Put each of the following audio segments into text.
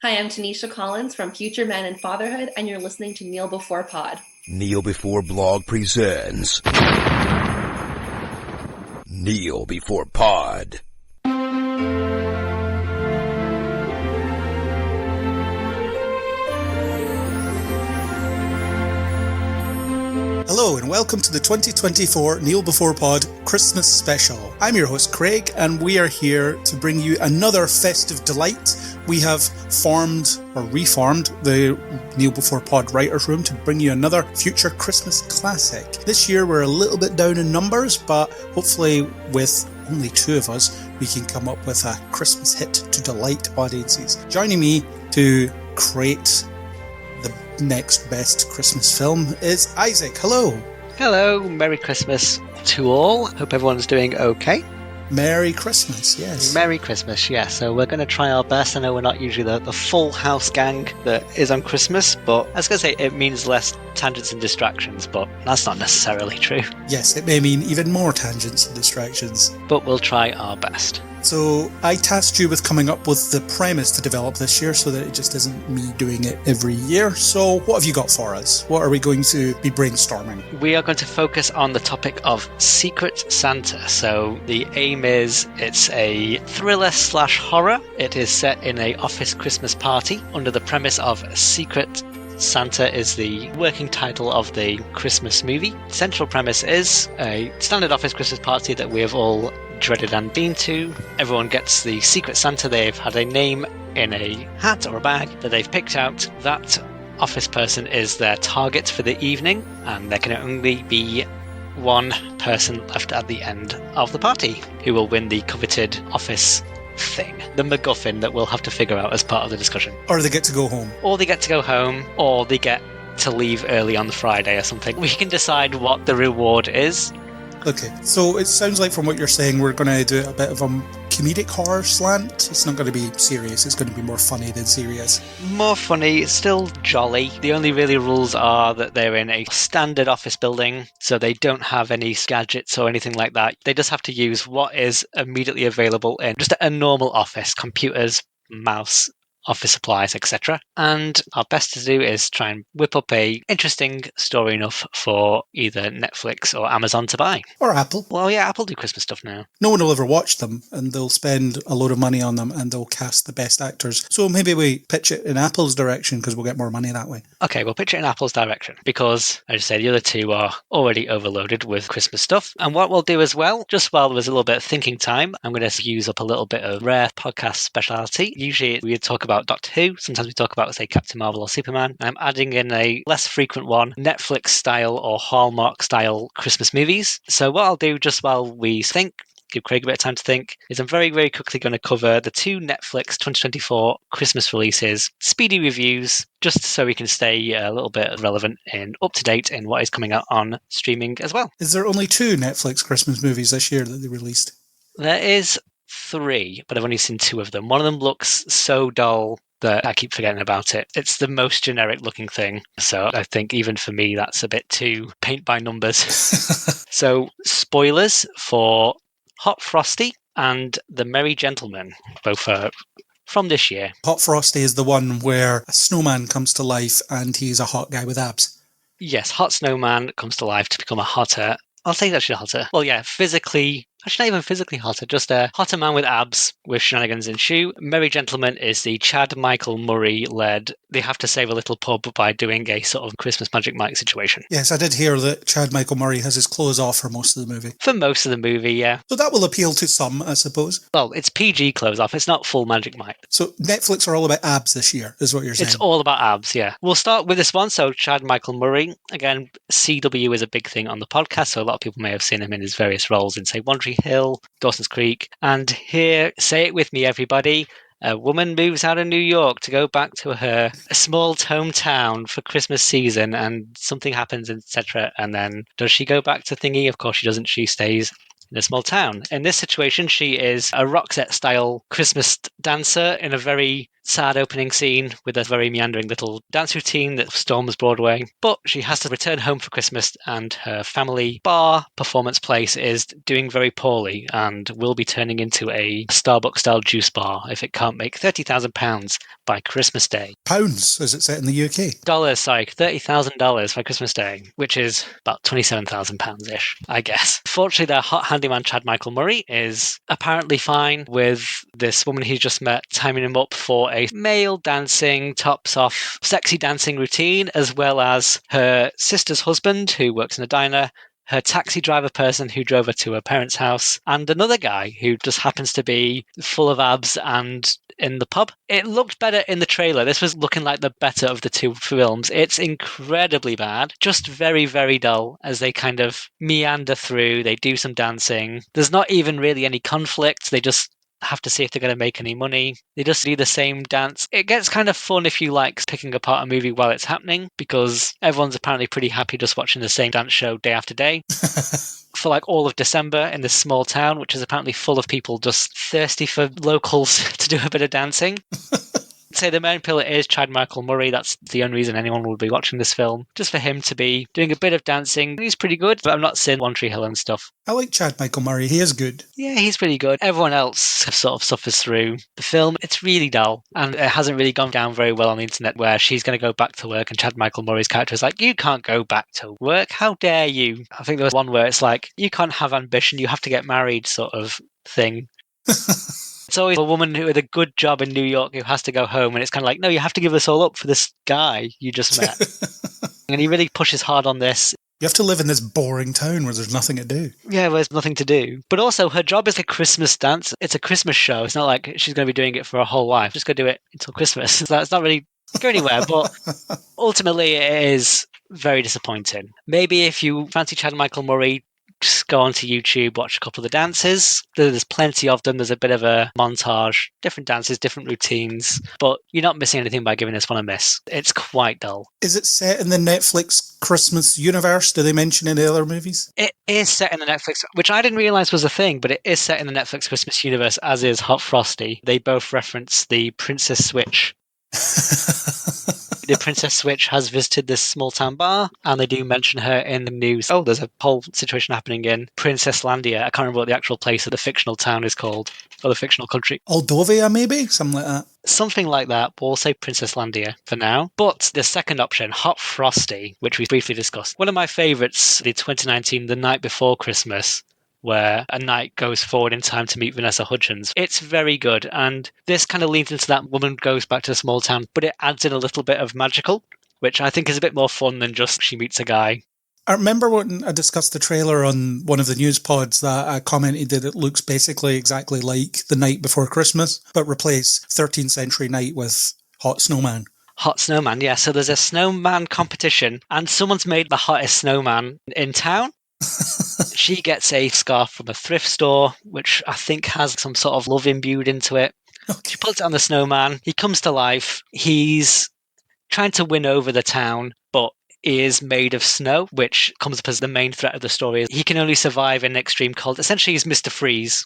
Hi, I'm Tanisha Collins from Future Men and Fatherhood, and you're listening to Kneel Before Pod. Kneel Before Blog presents Kneel Before Pod. Hello and welcome to the 2024 Kneel Before Pod Christmas Special. I'm your host Craig and we are here to bring you another festive delight. We have reformed the Kneel Before Pod Writers Room to bring you another future Christmas classic. This year we're a little bit down in numbers, but hopefully with only two of us we can come up with a Christmas hit to delight audiences. Joining me to create the next best Christmas film is Isaac. Hello. Hello, Merry Christmas to all. Hope everyone's doing okay. Merry Christmas, yes. Merry Christmas, yes. So we're going to try our best. I know we're not usually the full house gang that is on Christmas, but I was going to say it means less tangents and distractions, but that's not necessarily true. Yes, it may mean even more tangents and distractions. But we'll try our best. So I tasked you with coming up with the premise to develop this year so that it just isn't me doing it every year. So what have you got for us? What are we going to be brainstorming? We are going to focus on the topic of Secret Santa. So the aim is it's a thriller/horror. It is set in an office Christmas party under the premise of Secret Santa is the working title of the Christmas movie. The central premise is a standard office Christmas party that we have all dreaded and been to. Everyone gets the Secret Santa. They've had a name in a hat or a bag that they've picked out. That office person is their target for the evening, and there can only be one person left at the end of the party who will win the coveted office thing, the MacGuffin that we'll have to figure out as part of the discussion. Or they get to go home. Or they get to go home, or they get to leave early on the Friday or something. We can decide what the reward is. Okay, so it sounds like from what you're saying we're going to do a bit of a comedic horror slant. It's not going to be serious, it's going to be more funny than serious. More funny, still jolly. The only really rules are that they're in a standard office building, so they don't have any gadgets or anything like that. They just have to use what is immediately available in just a normal office: computers, mouse, office supplies, etc. And our best to do is try and whip up a interesting story enough for either Netflix or Amazon to buy. Or Apple. Well, yeah, Apple do Christmas stuff now. No one will ever watch them, and they'll spend a load of money on them, and they'll cast the best actors. So maybe we pitch it in Apple's direction, because we'll get more money that way. Okay, we'll pitch it in Apple's direction, because, as I say, the other two are already overloaded with Christmas stuff. And what we'll do as well, just while there's a little bit of thinking time, I'm going to use up a little bit of rare podcast speciality. Usually we talk about Doctor Who, sometimes we talk about, say, Captain Marvel or Superman. I'm adding in a less frequent one, Netflix style or Hallmark style Christmas movies. So what I'll do just while we think, give Craig a bit of time to think, is I'm very, very quickly going to cover the two Netflix 2024 Christmas releases, speedy reviews, just so we can stay a little bit relevant and up to date in what is coming out on streaming as well. Is there only two Netflix Christmas movies this year that they released? There is three, but I've only seen two of them. One of them looks so dull that I keep forgetting about it. It's the most generic looking thing. So I think even for me, that's a bit too paint by numbers. So spoilers for Hot Frosty and The Merry Gentleman, both from this year. Hot Frosty is the one where a snowman comes to life and he's a hot guy with abs. Yes, Hot Snowman comes to life to become a hotter. I'll say actually hotter. Well, yeah, physically. Actually, not even physically hotter, just a hotter man with abs with shenanigans ensue. Merry Gentleman is the Chad Michael Murray led, they have to save a little pub by doing a sort of Christmas Magic Mike situation. Yes, I did hear that Chad Michael Murray has his clothes off for most of the movie. For most of the movie, yeah. So that will appeal to some, I suppose. Well, it's PG clothes off, it's not full Magic Mike. So Netflix are all about abs this year, is what you're saying? It's all about abs, yeah. We'll start with this one. So Chad Michael Murray, again, CW is a big thing on the podcast, so a lot of people may have seen him in his various roles in, say, One Tree Hill, Dawson's Creek. And here, say it with me, everybody. A woman moves out of New York to go back to her small hometown for Christmas season, and something happens, etc. And then does she go back to thingy? Of course she doesn't. She stays in a small town. In this situation, she is a Roxette-style Christmas dancer in a very sad opening scene with a very meandering little dance routine that storms Broadway. But she has to return home for Christmas, and her family bar performance place is doing very poorly and will be turning into a Starbucks-style juice bar if it can't make £30,000 by Christmas Day. Pounds, as it said in the UK. Dollars, sorry, $30,000 by Christmas Day, which is about £27,000-ish, I guess. Fortunately, their hot handyman, Chad Michael Murray, is apparently fine with this woman he's just met timing him up for a male dancing, tops off, sexy dancing routine, as well as her sister's husband, who works in a diner, her taxi driver person who drove her to her parents' house, and another guy who just happens to be full of abs and in the pub. It looked better in the trailer. This was looking like the better of the two films. It's incredibly bad, just very, very dull as they kind of meander through. They do some dancing. There's not even really any conflict. They just have to see if they're going to make any money. They just do the same dance. It gets kind of fun if you like picking apart a movie while it's happening, because everyone's apparently pretty happy just watching the same dance show day after day. For like all of December in this small town, which is apparently full of people just thirsty for locals to do a bit of dancing. I'd say the main pillar is Chad Michael Murray. That's the only reason anyone would be watching this film. Just for him to be doing a bit of dancing. He's pretty good, but I'm not seeing One Tree Hill and stuff. I like Chad Michael Murray. He is good. Yeah, he's pretty good. Everyone else sort of suffers through the film. It's really dull, and it hasn't really gone down very well on the internet, where she's going to go back to work and Chad Michael Murray's character is like, you can't go back to work. How dare you? I think there was one where it's like, you can't have ambition. You have to get married sort of thing. It's always a woman with a good job in New York who has to go home, and it's kind of like, no, you have to give this all up for this guy you just met. And he really pushes hard on this. You have to live in this boring town where there's nothing to do. Yeah, well, there's nothing to do. But also, her job is a Christmas dance. It's a Christmas show. It's not like she's going to be doing it for her whole life. Just go do it until Christmas. So it's not really going anywhere. But ultimately, it is very disappointing. Maybe if you fancy Chad Michael Murray, just go onto YouTube, watch a couple of the dances. There's plenty of them. There's a bit of a montage, different dances, different routines, but you're not missing anything by giving this one a miss. It's quite dull. Is it set in the Netflix Christmas universe? Do they mention any other movies? It is set in the Netflix, which I didn't realize was a thing, but it is set in the Netflix Christmas universe, as is Hot Frosty. They both reference the Princess Switch. The Princess Switch has visited this small town bar, and they do mention her in the news. Oh, there's a whole situation happening in Princess Landia. I can't remember what the actual place of the fictional town is called, or the fictional country. Moldova, maybe? Something like that. Something like that. We'll say Princess Landia for now. But the second option, Hot Frosty, which we briefly discussed. One of my favourites, the 2019 The Night Before Christmas, where a knight goes forward in time to meet Vanessa Hudgens. It's very good, and this kind of leans into that woman goes back to a small town, but it adds in a little bit of magical, which I think is a bit more fun than just she meets a guy. I remember when I discussed the trailer on one of the news pods that I commented that it looks basically exactly like The Night Before Christmas, but replace 13th Century Night with Hot Snowman. Hot Snowman, yeah. So there's a snowman competition, and someone's made the hottest snowman in town. She gets a scarf from a thrift store, which I think has some sort of love imbued into it. Okay. She puts it on the snowman. He comes to life. He's trying to win over the town, but is made of snow, which comes up as the main threat of the story. He can only survive in an extreme cold. Essentially, he's Mr. Freeze.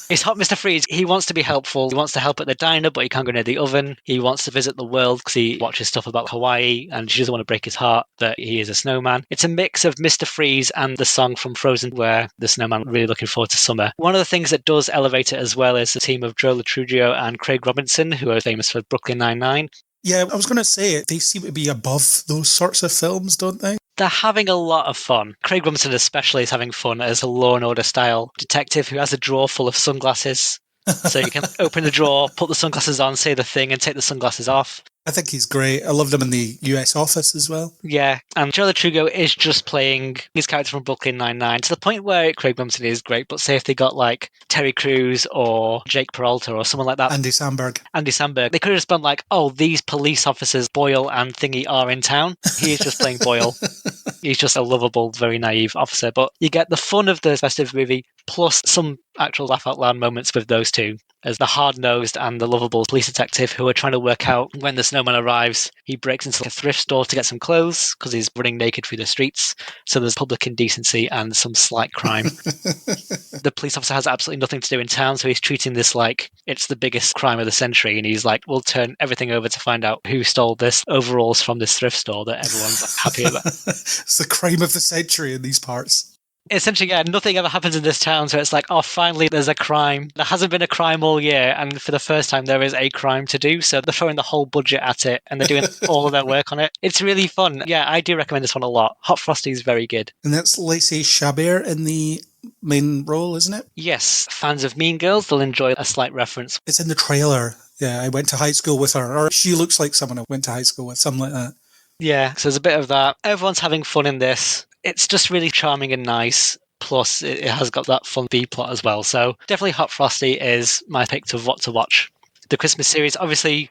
He's hot Mr. Freeze. He wants to be helpful. He wants to help at the diner, but he can't go near the oven. He wants to visit the world because he watches stuff about Hawaii, and she doesn't want to break his heart that he is a snowman. It's a mix of Mr. Freeze and the song from Frozen where the snowman really looking forward to summer. One of the things that does elevate it as well is the team of Joe Latrudio and Craig Robinson, who are famous for Brooklyn Nine-Nine. Yeah, I was going to say, they seem to be above those sorts of films, don't they? They're having a lot of fun. Craig Robinson especially is having fun as a Law and Order style detective who has a drawer full of sunglasses. So you can open the drawer, put the sunglasses on, say the thing, and take the sunglasses off. I think he's great. I loved him in the US Office as well. Yeah, and Joe Latrugo is just playing his character from Brooklyn Nine-Nine to the point where Craig Robinson is great, but say if they got like Terry Crews or Jake Peralta or someone like that. Andy Samberg. They could have just been like, oh, these police officers, Boyle and Thingy, are in town. He's just playing Boyle. He's just a lovable, very naive officer. But you get the fun of the festive movie, plus some actual laugh-out-loud moments with those two. as the hard-nosed and the lovable police detective who are trying to work out when the snowman arrives. He breaks into a thrift store to get some clothes because he's running naked through the streets. So there's public indecency and some slight crime. The police officer has absolutely nothing to do in town, so he's treating this like it's the biggest crime of the century, and he's like, we'll turn everything over to find out who stole this overalls from this thrift store that everyone's like, happy about. It's the crime of the century in these parts. Essentially, yeah, nothing ever happens in this town, so it's like, oh, finally there's a crime. There hasn't been a crime all year, and for the first time there is a crime to do, so they're throwing the whole budget at it, and they're doing all of their work on it. It's really fun. Yeah, I do recommend this one a lot. Hot Frosty is very good. And that's Lacey Chabert in the main role, isn't it? Yes, fans of Mean Girls, they'll enjoy a slight reference. It's in the trailer. Yeah, I went to high school with her, or she looks like someone I went to high school with, something like that. Yeah, so there's a bit of that. Everyone's having fun in this. It's just really charming and nice. Plus, it has got that fun B-plot as well. So definitely Hot Frosty is my pick to what to watch. The Christmas series, obviously,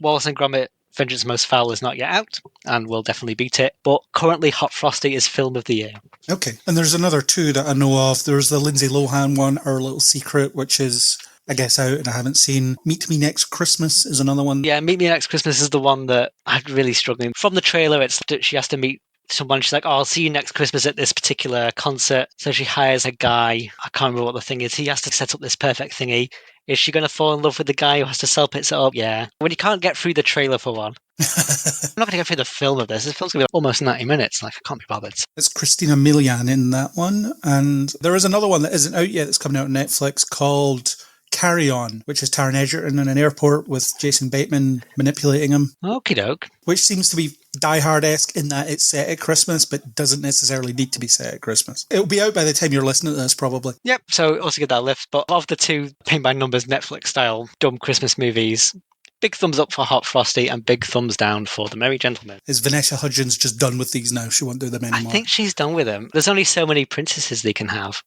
Wallace and Gromit, Vengeance Most Foul is not yet out, and will definitely beat it. But currently, Hot Frosty is Film of the Year. Okay, and there's another two that I know of. There's the Lindsay Lohan one, Our Little Secret, which is, I guess, out and I haven't seen. Meet Me Next Christmas is another one. Yeah, Meet Me Next Christmas is the one that I'm really struggling. From the trailer, it's that she has to meet someone. She's like, oh, I'll see you next Christmas at this particular concert. So she hires a guy. I can't remember what the thing is. He has to set up this perfect thingy. Is she going to fall in love with the guy who has to sell it up? Yeah. When you can't get through the trailer for one. I'm not going to get through the film of this. This film's going to be almost 90 minutes. Like, I can't be bothered. It's Christina Milian in that one. And there is another one that isn't out yet that's coming out on Netflix called Carry On, which is Taron Egerton in an airport with Jason Bateman manipulating him. Okie doke. Which seems to be Die Hard-esque in that it's set at Christmas, but doesn't necessarily need to be set at Christmas. It'll be out by the time you're listening to this, probably. Yep, so also get that lift. But of the two paint by numbers Netflix-style dumb Christmas movies, big thumbs up for Hot Frosty and big thumbs down for The Merry Gentleman. Is Vanessa Hudgens just done with these now? She won't do them anymore. I think she's done with them. There's only so many princesses they can have.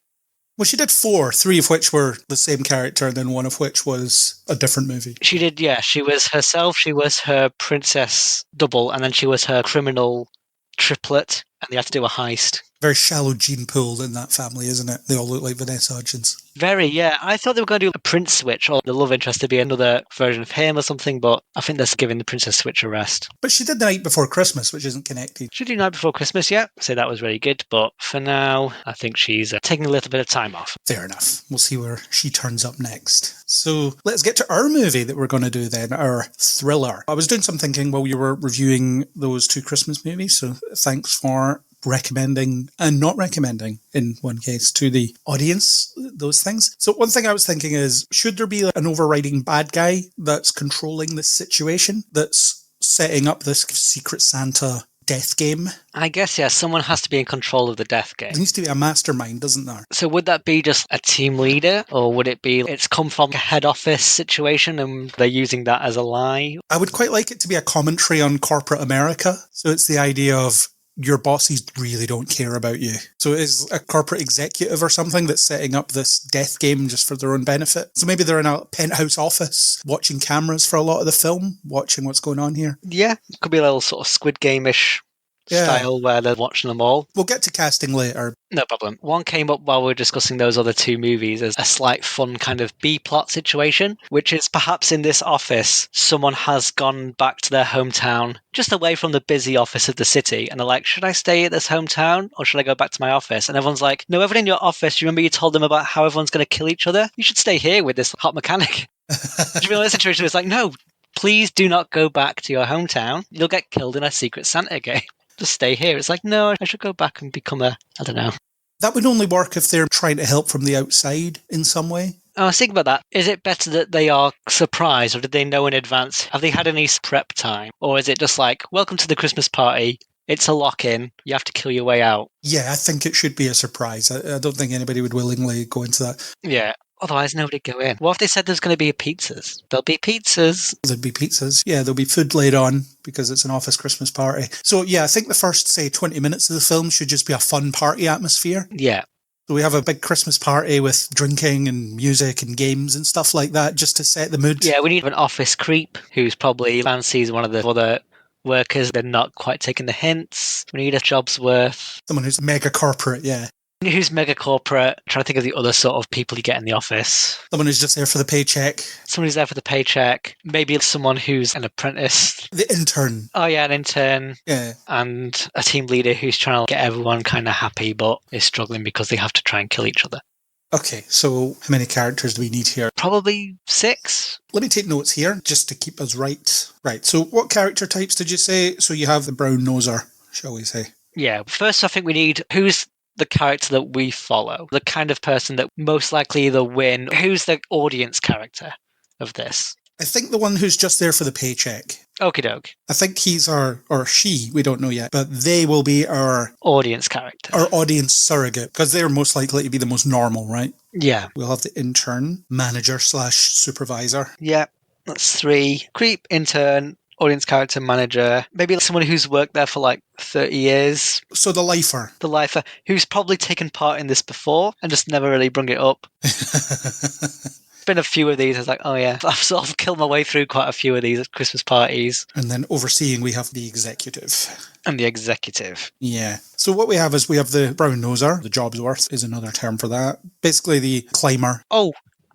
Well, she did 4, 3 of which were the same character, and then 1 of which was a different movie. She did, yeah. She was herself, she was her princess double, and then she was her criminal triplet, and they had to do a heist. Very shallow gene pool in that family, isn't it? They all look like Vanessa Hudgens. Very, yeah. I thought they were going to do a prince switch, or the love interest to be another version of him or something, but I think they're giving the Princess Switch a rest. But she did The Night Before Christmas, which isn't connected. She did Night Before Christmas, yeah. So that was really good, but for now, I think she's taking a little bit of time off. Fair enough. We'll see where she turns up next. So let's get to our movie that we're going to do then, our thriller. I was doing some thinking while you were reviewing those 2 Christmas movies, so thanks for recommending and not recommending, in one case, to the audience, those things. So one thing I was thinking is, should there be an overriding bad guy that's controlling this situation, that's setting up this Secret Santa death game? I guess, yeah, someone has to be in control of the death game. There needs to be a mastermind, doesn't there? So would that be just a team leader, or would it be it's come from a head office situation and they're using that as a lie? I would quite like it to be a commentary on corporate America. So it's the idea of your bosses really don't care about you. So it is a corporate executive or something that's setting up this death game just for their own benefit. So maybe they're in a penthouse office watching cameras for a lot of the film, watching what's going on here. Yeah, it could be a little sort of Squid Game-ish style where they're watching them all. We'll get to casting later. No problem. One came up while we were discussing those other 2 movies as a slight fun kind of B-plot situation, which is perhaps in this office, someone has gone back to their hometown, just away from the busy office of the city, and they're like, should I stay at this hometown or should I go back to my office? And everyone's like, no, everyone in your office, you remember you told them about how everyone's going to kill each other? You should stay here with this hot mechanic. Do you know, this situation is like, no, please do not go back to your hometown. You'll get killed in a Secret Santa game. Just stay here. It's like, no, I should go back and become I don't know. That would only work if they're trying to help from the outside in some way. I was thinking about that. Is it better that they are surprised, or did they know in advance? Have they had any prep time? Or is it just like, welcome to the Christmas party, it's a lock-in, you have to kill your way out? Yeah, I think it should be a surprise. I don't think anybody would willingly go into that. Yeah. Otherwise, nobody go in. What if they said there's going to be pizzas? There'll be pizzas. There'd be pizzas. Yeah, there'll be food laid on because it's an office Christmas party. So yeah, I think the first, say, 20 minutes of the film should just be a fun party atmosphere. Yeah. So we have a big Christmas party with drinking and music and games and stuff like that just to set the mood. Yeah, we need an office creep who's probably fancies one of the other workers. They're not quite taking the hints. We need a job's worth. Someone who's mega corporate, yeah. Who's mega corporate? Trying to think of the other sort of people you get in the office. Someone who's just there for the paycheck. Someone who's there for the paycheck. Maybe someone who's an apprentice. The intern. Oh yeah, an intern. Yeah. And a team leader who's trying to get everyone kind of happy, but is struggling because they have to try and kill each other. Okay, so how many characters do we need here? Probably 6. Let me take notes here, just to keep us right. Right, so what character types did you say? So you have the brown noser, shall we say? Yeah, first I think we need who's the character that we follow, the kind of person that most likely either win. Who's the audience character of this? I think the one who's just there for the paycheck. Okie doke. I think he's or she, we don't know yet, but they will be our audience character. Our audience surrogate, because they're most likely to be the most normal, right? Yeah. We'll have the intern, manager/supervisor. Yeah, that's 3. Creep, intern, audience character, manager. Maybe someone who's worked there for like 30 years. So the lifer. The lifer, who's probably taken part in this before and just never really brung it up. Been a few of these. I was like, oh yeah, I've sort of killed my way through quite a few of these at Christmas parties. And then overseeing, we have the executive. And the executive. Yeah. So what we have is we have the brown noser. The job's worth is another term for that. Basically the climber. Oh,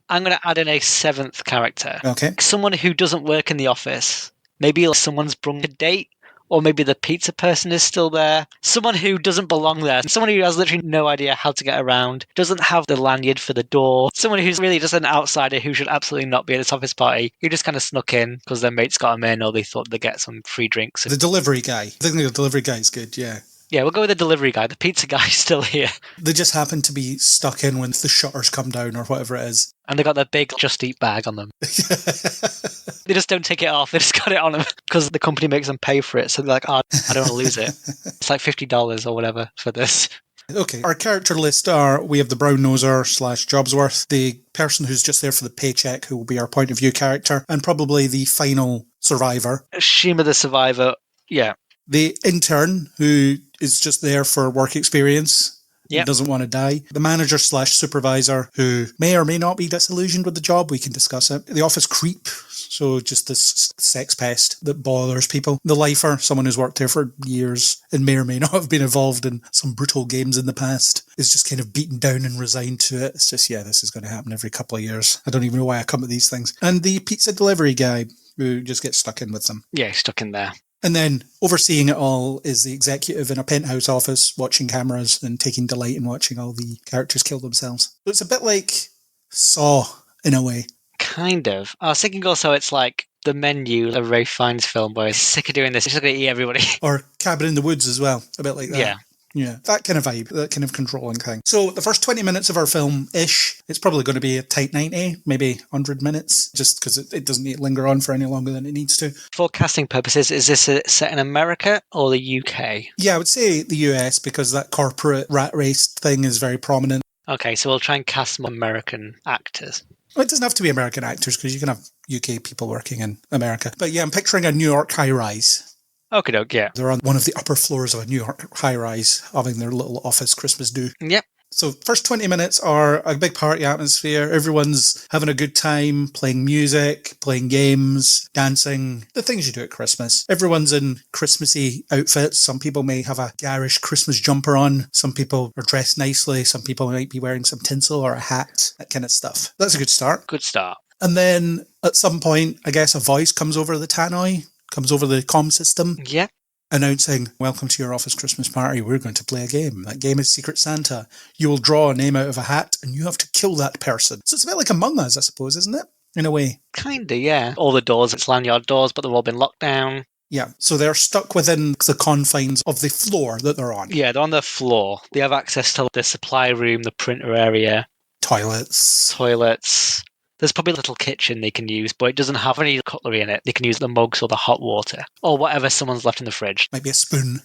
I'm going to add in a 7th character. Okay. Someone who doesn't work in the office. Maybe someone's brung a date. Or maybe the pizza person is still there. Someone who doesn't belong there. Someone who has literally no idea how to get around. Doesn't have the lanyard for the door. Someone who's really just an outsider who should absolutely not be at this office party. Who just kind of snuck in because their mates got them in or they thought they'd get some free drinks. The delivery guy. I think the delivery guy is good, yeah. Yeah, we'll go with the delivery guy. The pizza guy's still here. They just happen to be stuck in when the shutters come down or whatever it is. And they got their big Just Eat bag on them. They just don't take it off. They just got it on them because the company makes them pay for it. So they're like, oh, I don't want to lose it. It's like $50 or whatever for this. Okay, our character list are, we have the brown noser / Jobsworth, the person who's just there for the paycheck, who will be our point of view character, and probably the final survivor. Shima the survivor, yeah. The intern, who is just there for work experience. Yep. Doesn't want to die. The manager / supervisor, who may or may not be disillusioned with the job. We can discuss it. The office creep, so just this sex pest that bothers people. The lifer, someone who's worked there for years and may or may not have been involved in some brutal games in the past, is just kind of beaten down and resigned to it. It's just, yeah, this is going to happen every couple of years. I don't even know why I come at these things. And the pizza delivery guy, who just gets stuck in with them. Yeah, he's stuck in there. And then overseeing it all is the executive in a penthouse office watching cameras and taking delight in watching all the characters kill themselves. So it's a bit like Saw in a way. Kind of. I was thinking also it's like the menu of Ray Fiennes film where he's sick of doing this. He's just going to eat everybody. Or Cabin in the Woods as well. A bit like that. Yeah. Yeah, that kind of vibe, that kind of controlling thing. So the first 20 minutes of our film-ish, it's probably going to be a tight 90, maybe 100 minutes, just because it doesn't need to linger on for any longer than it needs to. For casting purposes, is this set in America or the UK? Yeah, I would say the US, because that corporate rat race thing is very prominent. Okay, so we'll try and cast more American actors. Well, it doesn't have to be American actors, because you can have UK people working in America. But yeah, I'm picturing a New York high-rise. Okie doke, yeah. They're on one of the upper floors of a New York high-rise, having their little office Christmas do. Yep. So first 20 minutes are a big party atmosphere. Everyone's having a good time, playing music, playing games, dancing, the things you do at Christmas. Everyone's in Christmassy outfits. Some people may have a garish Christmas jumper on. Some people are dressed nicely. Some people might be wearing some tinsel or a hat, that kind of stuff. That's a good start. Good start. And then at some point, I guess a voice comes over the tannoy, comes over the comm system. Yeah. Announcing, welcome to your office Christmas party. We're going to play a game. That game is Secret Santa. You will draw a name out of a hat and you have to kill that person. So it's a bit like Among Us, I suppose, isn't it? In a way. Kinda, yeah. All the doors, it's lanyard doors, but they've all been locked down. Yeah, so they're stuck within the confines of the floor that they're on. Yeah, they're on the floor. They have access to the supply room, the printer area. Toilets. There's probably a little kitchen they can use, but it doesn't have any cutlery in it. They can use the mugs or the hot water or whatever someone's left in the fridge. Might be a spoon.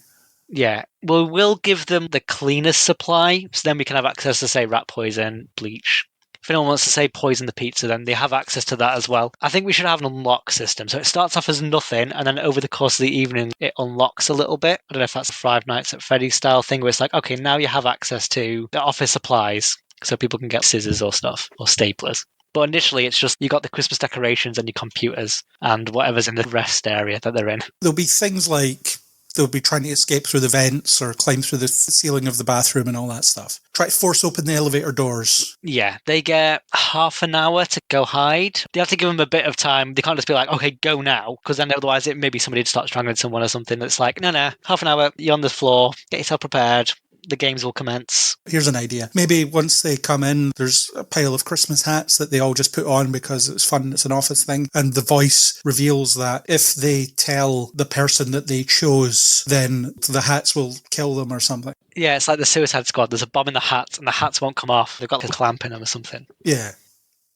Yeah. Well, we'll give them the cleanest supply, so then we can have access to, say, rat poison, bleach. If anyone wants to, say, poison the pizza, then they have access to that as well. I think we should have an unlock system. So it starts off as nothing, and then over the course of the evening, it unlocks a little bit. I don't know if that's a Five Nights at Freddy's style thing, where it's like, okay, now you have access to the office supplies, so people can get scissors or stuff, or staplers. But initially, it's just you got the Christmas decorations and your computers and whatever's in the rest area that they're in. There'll be things like they'll be trying to escape through the vents or climb through the ceiling of the bathroom and all that stuff. Try to force open the elevator doors. Yeah, they get half an hour to go hide. They have to give them a bit of time. They can't just be like, okay, go now, because then otherwise maybe somebody would start strangling someone or something. That's like, no, half an hour, you're on the floor, get yourself prepared. The games will commence. Here's an idea. Maybe once they come in, there's a pile of Christmas hats that they all just put on because it's fun, it's an office thing. And the voice reveals that if they tell the person that they chose, then the hats will kill them or something. Yeah, it's like the Suicide Squad. There's a bomb in the hat and the hats won't come off. They've got a clamp in them or something. Yeah,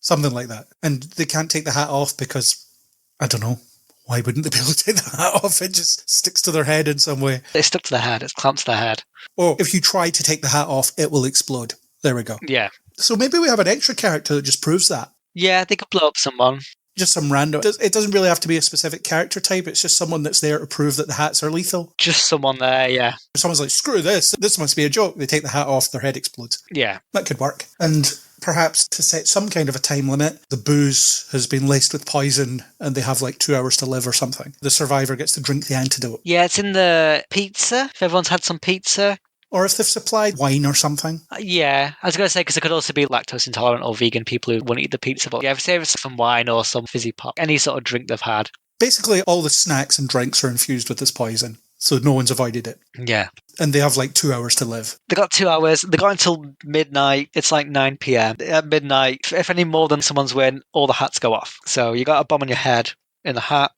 something like that. And they can't take the hat off because, I don't know, why wouldn't they be able to take the hat off? It just sticks to their head in some way. It's stuck to their head. It's clamped to their head. Or if you try to take the hat off, it will explode. There we go. Yeah. So maybe we have an extra character that just proves that. Yeah, they could blow up someone. Just some random. It doesn't really have to be a specific character type. It's just someone that's there to prove that the hats are lethal. Just someone there, yeah. Someone's like, screw this. This must be a joke. They take the hat off, their head explodes. Yeah. That could work. And perhaps to set some kind of a time limit, the booze has been laced with poison and they have like 2 hours to live or something. The survivor gets to drink the antidote. Yeah, it's in the pizza. If everyone's had some pizza. Or if they've supplied wine or something. Yeah, I was going to say, because it could also be lactose intolerant or vegan people who won't eat the pizza. But yeah, if it's some wine or some fizzy pop, any sort of drink they've had. Basically, all the snacks and drinks are infused with this poison. So no one's avoided it. Yeah. And they have like 2 hours to live. They got 2 hours. They got until midnight. It's like 9 p.m. At midnight, if any more than someone's win, all the hats go off. So you got a bomb on your head in the hat.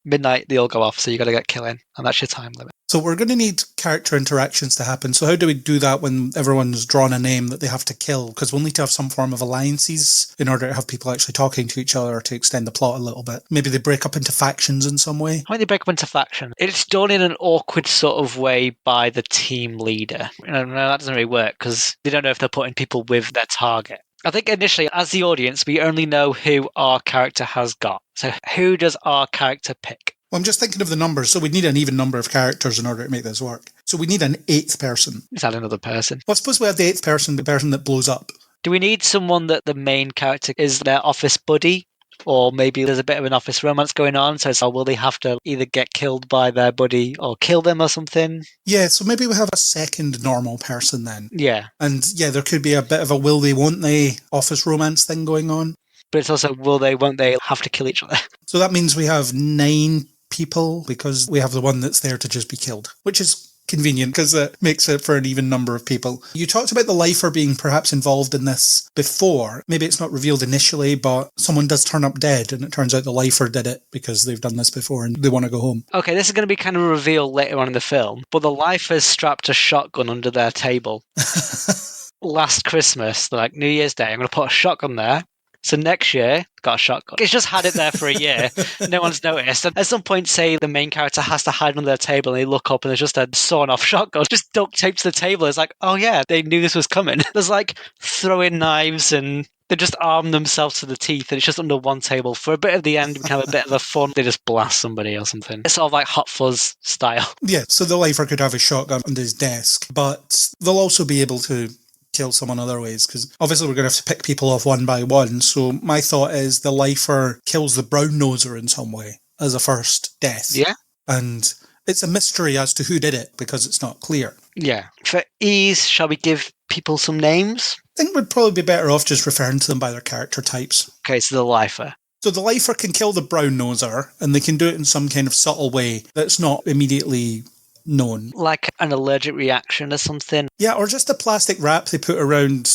Midnight, they all go off. So you got to get killing. And that's your time limit. So we're going to need character interactions to happen. So how do we do that when everyone's drawn a name that they have to kill? Because we'll need to have some form of alliances in order to have people actually talking to each other to extend the plot a little bit. Maybe they break up into factions in some way. How do they break up into factions? It's done in an awkward sort of way by the team leader. No, that doesn't really work because they don't know if they're putting people with their target. I think initially, as the audience, we only know who our character has got. So who does our character pick? Well, I'm just thinking of the numbers. So we need an even number of characters in order to make this work. So we need an 8th person. Is that another person? Well, suppose we have the 8th person, the person that blows up. Do we need someone that the main character is their office buddy? Or maybe there's a bit of an office romance going on, so will they have to either get killed by their buddy or kill them or something? Yeah, so maybe we have a second normal person then. Yeah. And yeah, there could be a bit of a will they, won't they office romance thing going on. But it's also will they, won't they have to kill each other? So that means we have 9 people because we have the one that's there to just be killed, which is convenient because it makes it for an even number of people. You talked about the lifer being perhaps involved in this before. Maybe it's not revealed initially, but someone does turn up dead and it turns out the lifer did it because they've done this before and they want to go home. Okay, this is going to be kind of a reveal later on in the film, but the lifer's strapped a shotgun under their table. Last Christmas, like New Year's Day, I'm going to put a shotgun there. So next year, got a shotgun. It's just had it there for a year. No one's noticed. And at some point, say the main character has to hide under their table and they look up and there's just a sawn off shotgun just duct taped to the table. It's like, oh yeah, they knew this was coming. There's like throwing knives and they just arm themselves to the teeth and it's just under one table. For a bit of the end, we can have a bit of a fun. They just blast somebody or something. It's sort of like Hot Fuzz style. Yeah, so the lifer could have a shotgun under his desk, but they'll also be able to kill someone other ways, because obviously we're going to have to pick people off one by one. So my thought is the lifer kills the brown noser in some way as a first death. Yeah. And it's a mystery as to who did it because it's not clear. Yeah. For ease, shall we give people some names? I think we'd probably be better off just referring to them by their character types. Okay, so the lifer. So the lifer can kill the brown noser and they can do it in some kind of subtle way that's not immediately known. Like an allergic reaction or something. Yeah, or just a plastic wrap they put around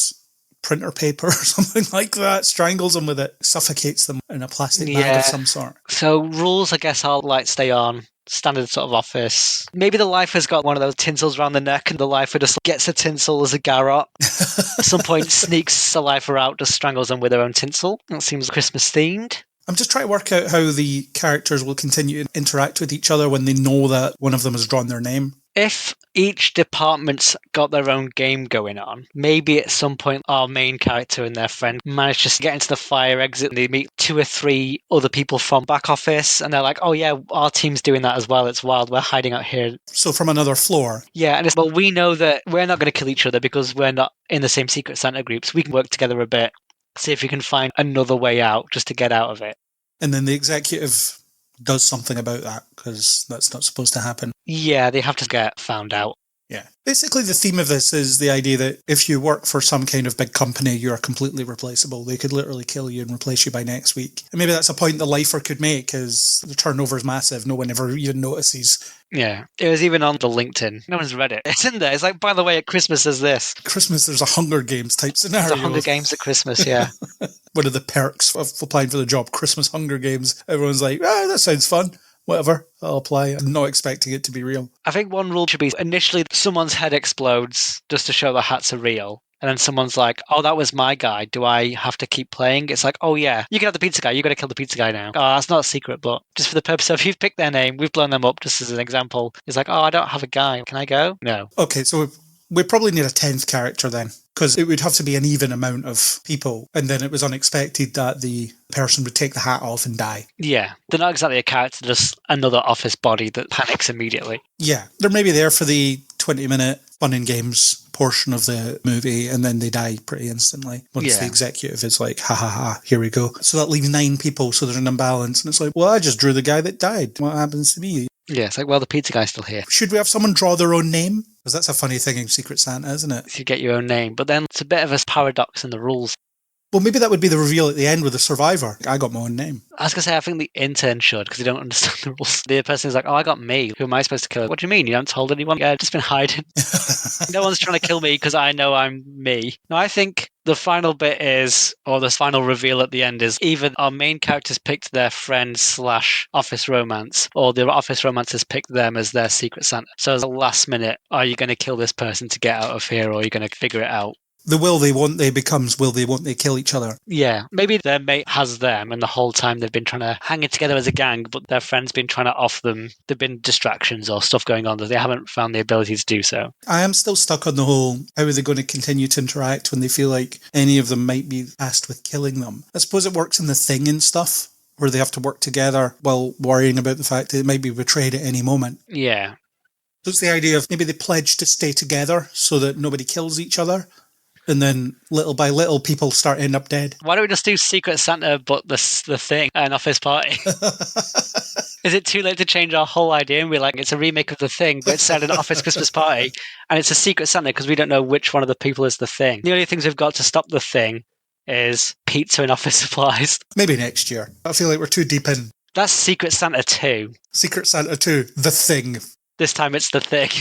printer paper or something like that, strangles them with it, suffocates them in a plastic bag of some sort. So rules, I guess, I'll like stay on. Standard sort of office. Maybe the lifer's got one of those tinsels around the neck and the lifer just gets a tinsel as a garrot. At some point sneaks the lifer out, just strangles them with their own tinsel. That seems Christmas themed. I'm just trying to work out how the characters will continue to interact with each other when they know that one of them has drawn their name. If each department's got their own game going on, maybe at some point our main character and their friend manage to get into the fire exit and they meet 2 or 3 other people from back office and they're like, oh yeah, our team's doing that as well. It's wild. We're hiding out here. So from another floor. Yeah, and well, we know that we're not going to kill each other because we're not in the same Secret Santa groups. We can work together a bit, see if we can find another way out just to get out of it. And then the executive does something about that, because that's not supposed to happen. Yeah, they have to get found out. Yeah. Basically, the theme of this is the idea that if you work for some kind of big company, you are completely replaceable. They could literally kill you and replace you by next week. And maybe that's a point the lifer could make, is the turnover is massive. No one ever even notices. Yeah. It was even on the LinkedIn. No one's read it. It's in there. It's like, by the way, at Christmas there's this. Christmas, there's a Hunger Games type scenario. There's a Hunger Games at Christmas, yeah. One of the perks of applying for the job, Christmas Hunger Games. Everyone's like, that sounds fun. Whatever, I'll apply. I'm not expecting it to be real. I think one rule should be initially someone's head explodes just to show the hats are real. And then someone's like, oh, that was my guy. Do I have to keep playing? It's like, oh, yeah, you can have the pizza guy. You got to kill the pizza guy now. Oh, that's not a secret, but just for the purpose of you've picked their name, we've blown them up just as an example. It's like, oh, I don't have a guy. Can I go? No. Okay, so we probably need a 10th character then, because it would have to be an even amount of people, and then it was unexpected that the person would take the hat off and die. Yeah, they're not exactly a character, just another office body that panics immediately. Yeah, they're maybe there for the 20-minute fun and games portion of the movie, and then they die pretty instantly once the executive is like, ha ha ha, here we go. So that leaves 9 people, so there's an imbalance, and it's like, well, I just drew the guy that died. What happens to me? Yeah, it's like, well, the pizza guy's still here. Should we have someone draw their own name? Because that's a funny thing in Secret Santa, isn't it? You get your own name, but then it's a bit of a paradox in the rules. Well, maybe that would be the reveal at the end with the survivor. I got my own name. I was going to say, I think the intern should, because they don't understand the rules. The person is like, oh, I got me. Who am I supposed to kill? What do you mean? You haven't told anyone? Yeah, I've just been hiding. No one's trying to kill me because I know I'm me. No, I think the final bit is, or the final reveal at the end is, either our main characters picked their friend / office romance, or the office romance has picked them as their Secret Santa. So as a last minute, are you going to kill this person to get out of here, or are you going to figure it out? The will they, won't they becomes will they, won't they kill each other. Yeah, maybe their mate has them, and the whole time they've been trying to hang it together as a gang, but their friend's been trying to off them. There've been distractions or stuff going on that they haven't found the ability to do so. I am still stuck on the whole, how are they going to continue to interact when they feel like any of them might be tasked with killing them? I suppose it works in The Thing and stuff, where they have to work together while worrying about the fact that they might be betrayed at any moment. Yeah. So it's the idea of maybe they pledge to stay together so that nobody kills each other. And then little by little, people end up dead. Why don't we just do Secret Santa, but the Thing, an office party? Is it too late to change our whole idea and be like, it's a remake of The Thing, but it's set at an office Christmas party, and it's a Secret Santa because we don't know which one of the people is the Thing? The only things we've got to stop the Thing is pizza and office supplies. Maybe next year. I feel like we're too deep in. That's Secret Santa 2. Secret Santa 2, The Thing. This time it's The Thing.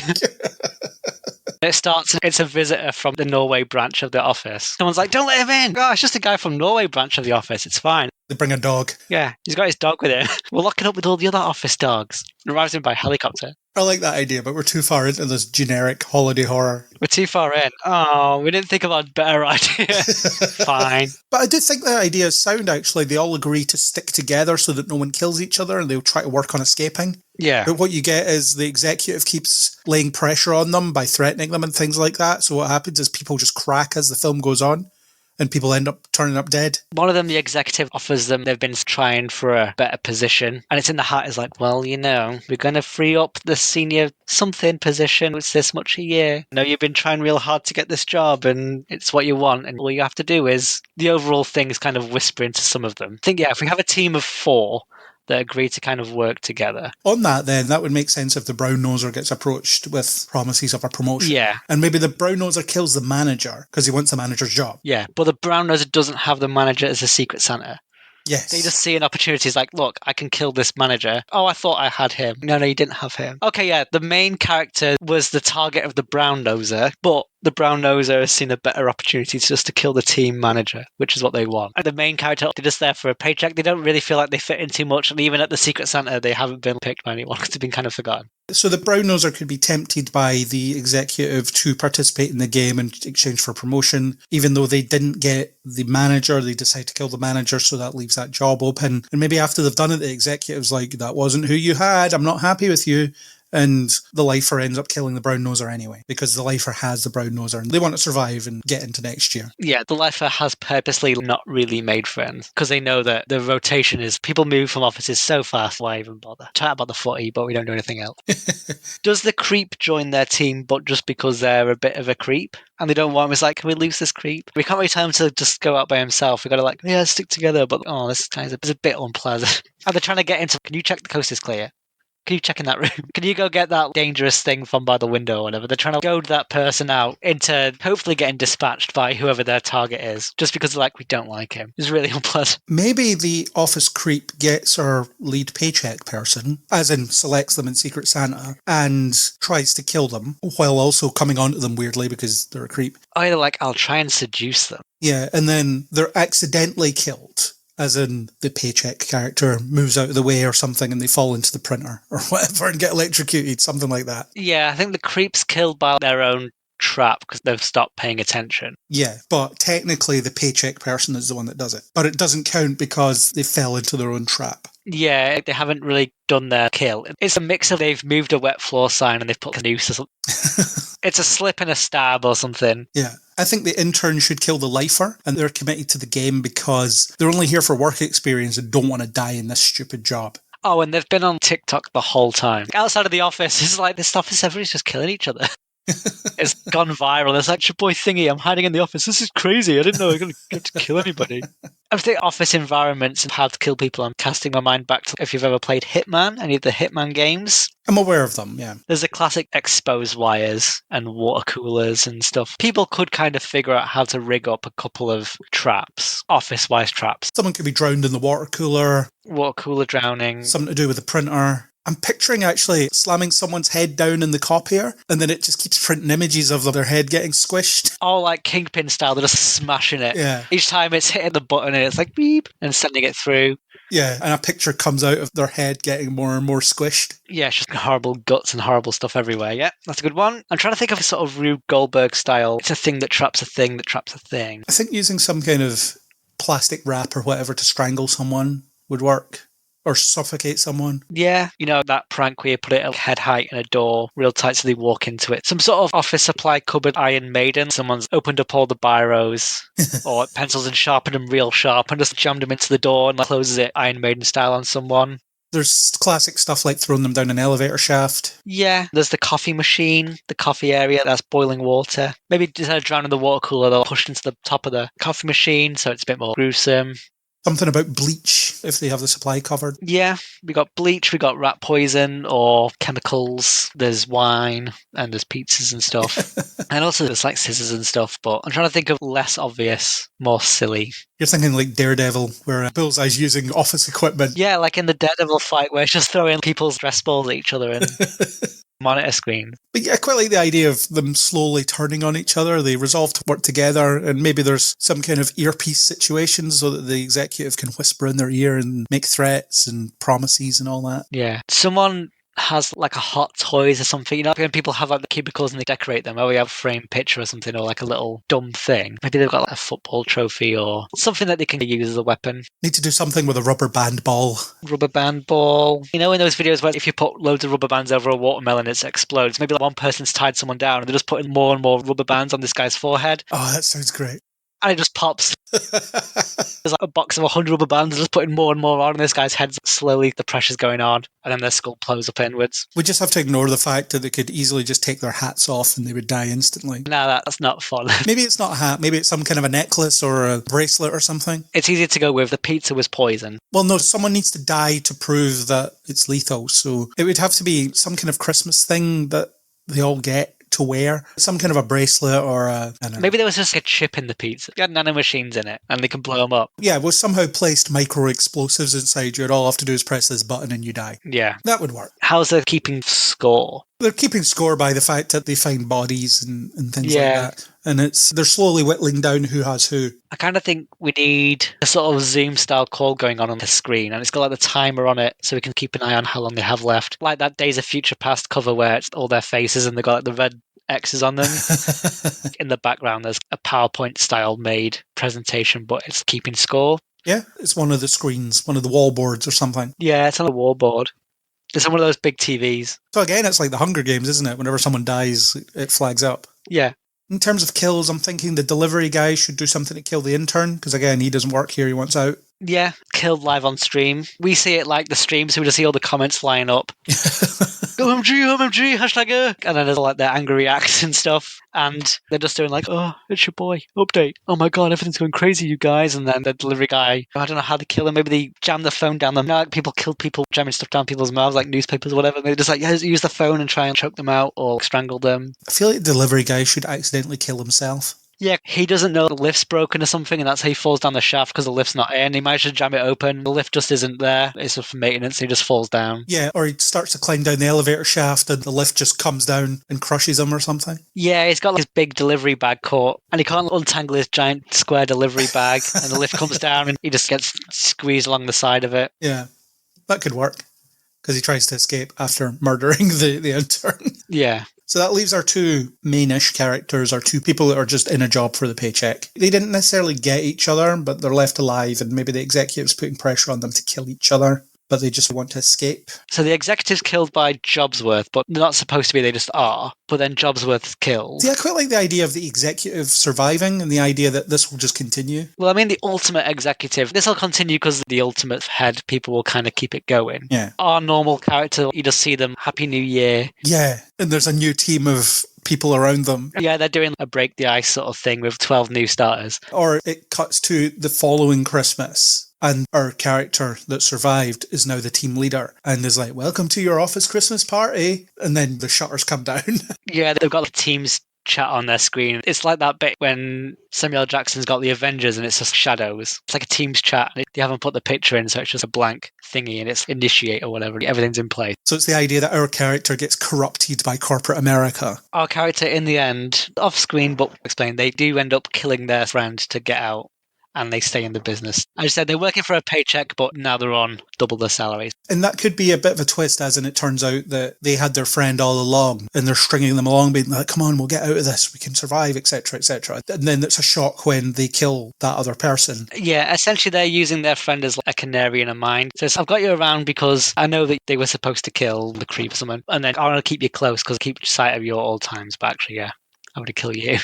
It starts, it's a visitor from the Norway branch of the office. Someone's like, don't let him in. Oh, it's just a guy from Norway branch of the office. It's fine. They bring a dog. Yeah, he's got his dog with him. We'll lock it up with all the other office dogs. It arrives in by helicopter. I like that idea, but we're too far into this generic holiday horror. We're too far in. Oh, we didn't think of a better idea. Fine. But I do think the idea is sound, actually. They all agree to stick together so that no one kills each other, and they'll try to work on escaping. Yeah. But what you get is the executive keeps laying pressure on them by threatening them and things like that. So what happens is people just crack as the film goes on, and people end up turning up dead. One of them, the executive, offers them, they've been trying for a better position. And it's in the hat, is like, well, you know, we're going to free up the senior something position. It's this much a year. You know, you've been trying real hard to get this job and it's what you want. And all you have to do is, the overall thing is kind of whispering to some of them. I think, yeah, if we have a team of 4 that agree to kind of work together. On that, then, that would make sense if the brown noser gets approached with promises of a promotion. Yeah. And maybe the brown noser kills the manager because he wants the manager's job. Yeah, but the brown noser doesn't have the manager as a Secret Santa. Yes. They just see an opportunity. It's like, look, I can kill this manager. Oh, I thought I had him. No, you didn't have him. Okay, yeah, the main character was the target of the brown noser, but the brown noser has seen a better opportunity just to kill the team manager, which is what they want. And the main character, they're just there for a paycheck. They don't really feel like they fit in too much. And even at the Secret Santa, they haven't been picked by anyone because they've been kind of forgotten. So the brown noser could be tempted by the executive to participate in the game in exchange for promotion. Even though they didn't get the manager, they decide to kill the manager, so that leaves that job open. And maybe after they've done it, the executive's like, that wasn't who you had. I'm not happy with you. And the lifer ends up killing the brown noser anyway, because the lifer has the brown noser and they want to survive and get into next year. Yeah, the lifer has purposely not really made friends because they know that the rotation is people move from offices so fast. Why even bother? Chat about the footy, but we don't do anything else. Does the creep join their team, but just because they're a bit of a creep and they don't want him? It's like, can we lose this creep? We can't really tell him to just go out by himself. We got to like, yeah, stick together. But this guy's a bit unpleasant. And they're trying to get into. Can you check the coast is clear? Can you check in that room? Can you go get that dangerous thing from by the window or whatever? They're trying to goad that person out into hopefully getting dispatched by whoever their target is, just because they're like, we don't like him. It's really unpleasant. Maybe the office creep gets our lead paycheck person, as in selects them in Secret Santa, and tries to kill them, while also coming onto them weirdly because they're a creep. Either like, I'll try and seduce them. Yeah, and then they're accidentally killed. As in, the paycheck character moves out of the way or something and they fall into the printer or whatever and get electrocuted, something like that. Yeah, I think the creep's killed by their own trap because they've stopped paying attention. Yeah, but technically the paycheck person is the one that does it. But it doesn't count because they fell into their own trap. Yeah, they haven't really done their kill. It's a mix of they've moved a wet floor sign and they've put a noose or something. It's a slip and a stab or something. Yeah. I think the intern should kill the lifer, and they're committed to the game because they're only here for work experience and don't want to die in this stupid job. Oh, and they've been on TikTok the whole time. Outside of the office, it's like this office, everybody's just killing each other. It's gone viral. It's like, your boy Thingy, I'm hiding in the office. This is crazy. I didn't know I was going to get to kill anybody. I think office environments and how to kill people, I'm casting my mind back to if you've ever played Hitman, any of the Hitman games. I'm aware of them, yeah. There's a classic exposed wires and water coolers and stuff. People could kind of figure out how to rig up a couple of traps, office-wise traps. Someone could be drowned in the water cooler. Water cooler drowning. Something to do with the printer. I'm picturing actually slamming someone's head down in the copier and then it just keeps printing images of their head getting squished. Oh, like Kingpin style, they're just smashing it. Yeah. Each time it's hitting the button and it's like beep and sending it through. Yeah, and a picture comes out of their head getting more and more squished. Yeah, it's just horrible guts and horrible stuff everywhere. Yeah, that's a good one. I'm trying to think of a sort of Rube Goldberg style. It's a thing that traps a thing that traps a thing. I think using some kind of plastic wrap or whatever to strangle someone would work. Or suffocate someone. Yeah, you know, that prank where you put it at head height in a door, real tight so they walk into it. Some sort of office supply cupboard Iron Maiden. Someone's opened up all the biros or pencils and sharpened them real sharp and just jammed them into the door and closes it Iron Maiden style on someone. There's classic stuff like throwing them down an elevator shaft. Yeah, there's the coffee machine, the coffee area that's boiling water. Maybe instead of drowning the water cooler, they'll push into the top of the coffee machine so it's a bit more gruesome. Something about bleach, if they have the supply covered. Yeah, we got bleach, we got rat poison or chemicals, there's wine, and there's pizzas and stuff. And also there's like scissors and stuff, but I'm trying to think of less obvious, more silly. You're thinking like Daredevil, where Bullseye's using office equipment. Yeah, like in the Daredevil fight where it's just throwing people's dress balls at each other and monitor screen. But yeah, I quite like the idea of them slowly turning on each other. They resolve to work together, and maybe there's some kind of earpiece situation so that the executive can whisper in their ear and make threats and promises and all that. Yeah. Someone has like a Hot Toys or something, you know, when people have like the cubicles and they decorate them, or we have a framed picture or something, or like a little dumb thing. Maybe they've got like a football trophy or something that they can use as a weapon. Need to do something with a rubber band ball. Rubber band ball. You know, in those videos where if you put loads of rubber bands over a watermelon, it explodes. Maybe like one person's tied someone down and they're just putting more and more rubber bands on this guy's forehead. Oh, that sounds great. And it just pops. There's like a box of 100 rubber bands, just putting more and more on, and this guy's head slowly, the pressure's going on, and then their skull blows up inwards. We just have to ignore the fact that they could easily just take their hats off and they would die instantly. No, that's not fun. Maybe it's not a hat, maybe it's some kind of a necklace or a bracelet or something. It's easy to go with the pizza was poison. Well, no, someone needs to die to prove that it's lethal, so it would have to be some kind of Christmas thing that they all get to wear, some kind of a bracelet or a... I don't know. Maybe there was just a chip in the pizza. You had nanomachines in it, and they can blow them up. Yeah, well, somehow placed micro explosives inside you, and all I have to do is press this button and you die. Yeah. That would work. How's they keeping score? They're keeping score by the fact that they find bodies and things like that. And they're slowly whittling down who has who. I kind of think we need a sort of Zoom-style call going on the screen, and it's got like the timer on it, so we can keep an eye on how long they have left. Like that Days of Future Past cover where it's all their faces and they've got like the red X's on them. In the background, there's a PowerPoint-style made presentation, but it's keeping score. Yeah, it's one of the screens, one of the wall boards or something. Yeah, it's on a wall board. It's on one of those big TVs. So again, it's like the Hunger Games, isn't it? Whenever someone dies, it flags up. Yeah. In terms of kills, I'm thinking the delivery guy should do something to kill the intern, because again, he doesn't work here, he wants out. Yeah, killed live on stream. We see it like the stream, so we just see all the comments flying up. OMG, hashtag. And then there's like their angry reacts and stuff. And they're just doing like, oh, it's your boy, update. Oh my god, everything's going crazy, you guys. And then the delivery guy, I don't know how they kill him. Maybe they jam the phone down them. You know, like people kill people jamming stuff down people's mouths, like newspapers or whatever. And they just like, yeah, use the phone and try and choke them out or strangle them. I feel like the delivery guy should accidentally kill himself. Yeah, he doesn't know the lift's broken or something, and that's how he falls down the shaft because the lift's not in. He manages to jam it open. The lift just isn't there. It's just for maintenance. He just falls down. Yeah, or he starts to climb down the elevator shaft and the lift just comes down and crushes him or something. Yeah, he's got like his big delivery bag caught, and he can't untangle his giant square delivery bag, and the lift comes down, and he just gets squeezed along the side of it. Yeah, that could work, because he tries to escape after murdering the intern. Yeah. So that leaves our two mainish characters, our two people that are just in a job for the paycheck. They didn't necessarily get each other, but they're left alive, and maybe the executive's putting pressure on them to kill each other, but they just want to escape. So the executive's killed by Jobsworth, but they're not supposed to be, they just are. But then Jobsworth's killed. See, I quite like the idea of the executive surviving and the idea that this will just continue. Well, I mean, the ultimate executive, this will continue because the ultimate head people will kind of keep it going. Yeah. Our normal character, you just see them, Happy New Year. Yeah, and there's a new team of people around them. Yeah, they're doing a break the ice sort of thing with 12 new starters. Or it cuts to the following Christmas, and our character that survived is now the team leader and is like, welcome to your office Christmas party. And then the shutters come down. Yeah, they've got the team's chat on their screen. It's like that bit when Samuel L. Jackson's got the Avengers and it's just shadows. It's like a team's chat. They haven't put the picture in, so it's just a blank thingy and it's initiate or whatever. Everything's in place. So it's the idea that our character gets corrupted by corporate America. Our character, in the end, off screen, but explain, they do end up killing their friend to get out. And they stay in the business. I said they're working for a paycheck, but now they're on double their salaries. And that could be a bit of a twist, as in it turns out that they had their friend all along and they're stringing them along, being like, come on, we'll get out of this, we can survive, etc., etc. And then it's a shock when they kill that other person. Yeah, essentially they're using their friend as a canary in a mine. So I've got you around because I know that they were supposed to kill the creep or someone, and then I want to keep you close because I keep sight of you at all times, but actually, yeah, I'm going to kill you.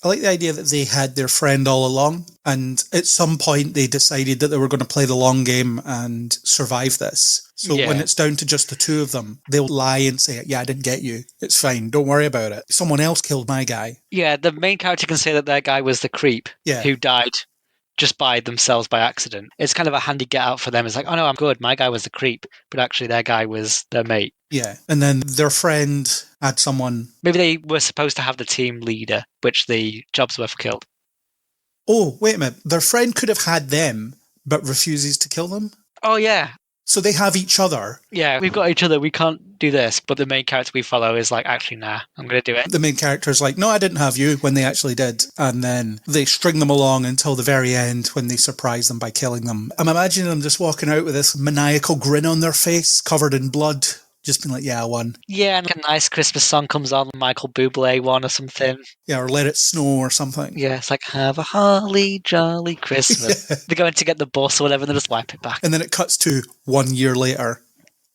I like the idea that they had their friend all along, and at some point they decided that they were going to play the long game and survive this. So when it's down to just the two of them, they'll lie and say, yeah, I didn't get you. It's fine. Don't worry about it. Someone else killed my guy. Yeah, the main character can say that their guy was the creep who died just by themselves by accident. It's kind of a handy get out for them. It's like, oh no, I'm good. My guy was the creep, but actually their guy was their mate. Yeah, and then their friend had someone... Maybe they were supposed to have the team leader, which the Jobsworth killed. Oh, wait a minute. Their friend could have had them, but refuses to kill them? Oh, yeah. So they have each other. Yeah, we've got each other. We can't do this. But the main character we follow is like, actually, nah, I'm going to do it. The main character's like, no, I didn't have you, when they actually did. And then they string them along until the very end when they surprise them by killing them. I'm imagining them just walking out with this maniacal grin on their face, covered in blood. Just being like, yeah, I won. Yeah, and a nice Christmas song comes on, Michael Bublé one or something. Yeah, or Let It Snow or something. Yeah, it's like, have a holly jolly Christmas. They're going to get the bus or whatever, and they just wipe it back. And then it cuts to 1 year later,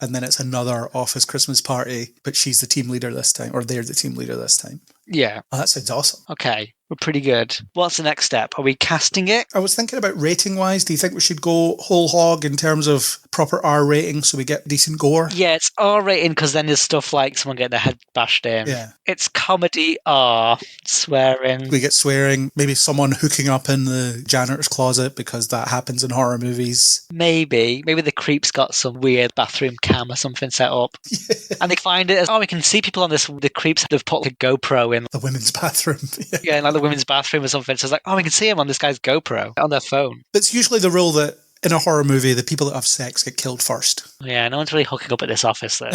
and then it's another office Christmas party, but she's the team leader this time, or they're the team leader this time. Yeah. Oh, that sounds awesome. Okay, we're pretty good. What's the next step? Are we casting it? I was thinking about rating-wise. Do you think we should go whole hog in terms of proper R rating so we get decent gore? Yeah, it's R rating because then there's stuff like someone getting their head bashed in. Yeah. It's comedy R, swearing. We get swearing, maybe someone hooking up in the janitor's closet because that happens in horror movies. Maybe the creep's got some weird bathroom cam or something set up. Yeah. And they find it as, we can see people on this, the creeps, they've put a GoPro in. The women's bathroom. Yeah, in like the women's bathroom or something. So it's like, we can see him on this guy's GoPro on their phone. It's usually the rule that in a horror movie, the people that have sex get killed first. Yeah, no one's really hooking up at this office, though.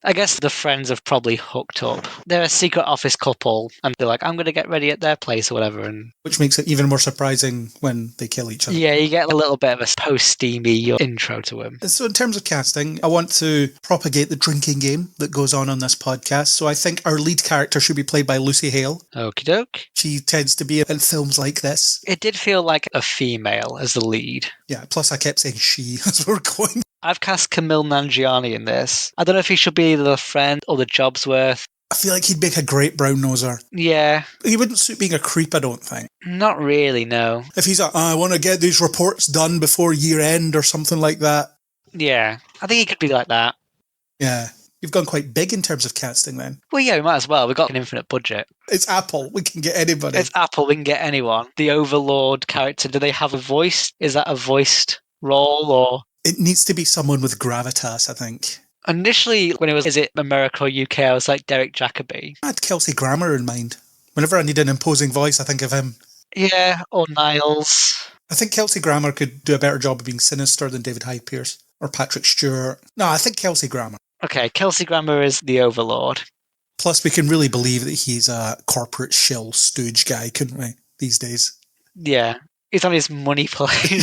I guess the friends have probably hooked up. They're a secret office couple, and they're like, I'm going to get ready at their place or whatever. And which makes it even more surprising when they kill each other. Yeah, you get a little bit of a post-steamy intro to him. So in terms of casting, I want to propagate the drinking game that goes on this podcast. So I think our lead character should be played by Lucy Hale. Okie doke. She tends to be in films like this. It did feel like a female as the lead. Yeah, plus I kept saying she as we're going. I've cast Camille Nanjiani in this. I don't know if he should be the friend or the job's worth. I feel like he'd make a great brown noser. Yeah. He wouldn't suit being a creep, I don't think. Not really, no. If he's like, I want to get these reports done before year end or something like that. Yeah. I think he could be like that. Yeah. You've gone quite big in terms of casting then. Well, yeah, we might as well. We've got an infinite budget. It's Apple. We can get anybody. It's Apple. We can get anyone. The Overlord character, do they have a voice? Is that a voiced role or... It needs to be someone with gravitas, I think. Initially, when it was, is it America or UK, I was like Derek Jacobi. I had Kelsey Grammer in mind. Whenever I need an imposing voice, I think of him. Yeah, or Niles. I think Kelsey Grammer could do a better job of being sinister than David Hyde Pierce or Patrick Stewart. No, I think Kelsey Grammer. Okay, Kelsey Grammer is the Overlord. Plus, we can really believe that he's a corporate shill stooge guy, couldn't we, these days? Yeah, he's on his money plane.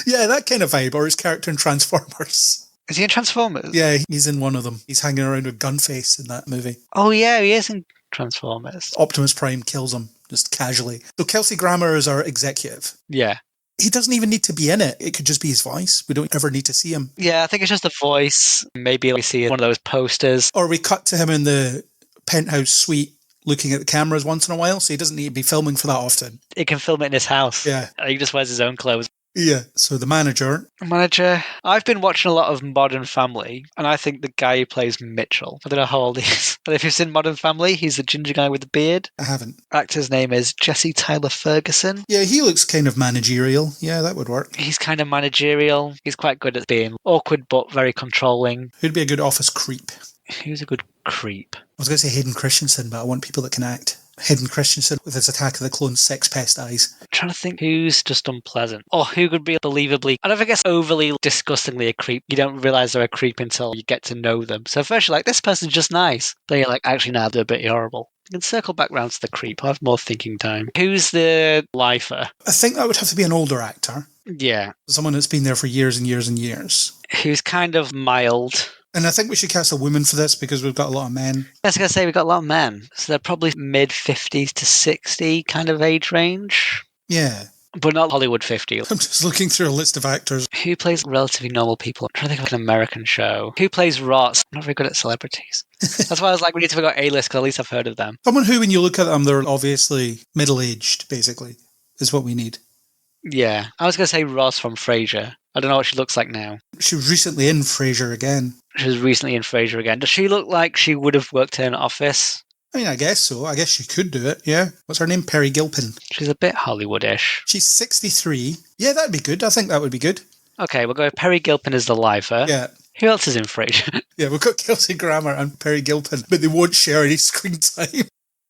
Yeah, that kind of vibe, or his character in Transformers. Is he in Transformers? Yeah, he's in one of them. He's hanging around with Gunface in that movie. Oh yeah, he is in Transformers. Optimus Prime kills him, just casually. So Kelsey Grammer is our executive. Yeah. He doesn't even need to be in it. It could just be his voice. We don't ever need to see him. Yeah, I think it's just a voice. Maybe we see one of those posters. Or we cut to him in the penthouse suite looking at the cameras once in a while, so he doesn't need to be filming for that often. He can film it in his house. Yeah. He just wears his own clothes. Yeah. So the manager. I've been watching a lot of Modern Family, and I think the guy who plays Mitchell, I don't know how old he is, but if you've seen Modern Family, he's the ginger guy with the beard. I haven't. Actor's name is Jesse Tyler Ferguson. Yeah, he looks kind of managerial. Yeah, that would work. He's kind of managerial. He's quite good at being awkward, but very controlling. Who'd be a good office creep? Who's a good creep? I was going to say Hayden Christensen, but I want people that can act. Hayden Christensen with his Attack of the Clones sex pest eyes. I'm trying to think who's just unpleasant. Or who could be believably, I don't think it's overly disgustingly a creep. You don't realise they're a creep until you get to know them. So first you're like, this person's just nice. Then you're like, actually, now they're a bit horrible. You can circle back round to the creep. I'll have more thinking time. Who's the lifer? I think that would have to be an older actor. Yeah. Someone that's been there for years and years and years. Who's kind of mild. And I think we should cast a woman for this because we've got a lot of men. I was going to say, we've got a lot of men. So they're probably mid-50s to 60 kind of age range. Yeah. But not Hollywood 50. I'm just looking through a list of actors. Who plays relatively normal people? I'm trying to think of an American show. Who plays Rots? I'm not very good at celebrities. That's why I was like, we need to figure out A-list because at least I've heard of them. Someone who, when you look at them, they're obviously middle-aged, basically, is what we need. Yeah. I was going to say Ross from Frasier. I don't know what she looks like now. She was recently in Frasier again. She was recently in Frasier again. Does she look like she would have worked in an office? I mean, I guess so. I guess she could do it, yeah. What's her name? Perry Gilpin. She's a bit Hollywoodish. She's 63. Yeah, that'd be good. I think that would be good. Okay, we'll go with Perry Gilpin as the lifer. Yeah. Who else is in Frasier? Yeah, we've got Kelsey Grammer and Perry Gilpin, but they won't share any screen time.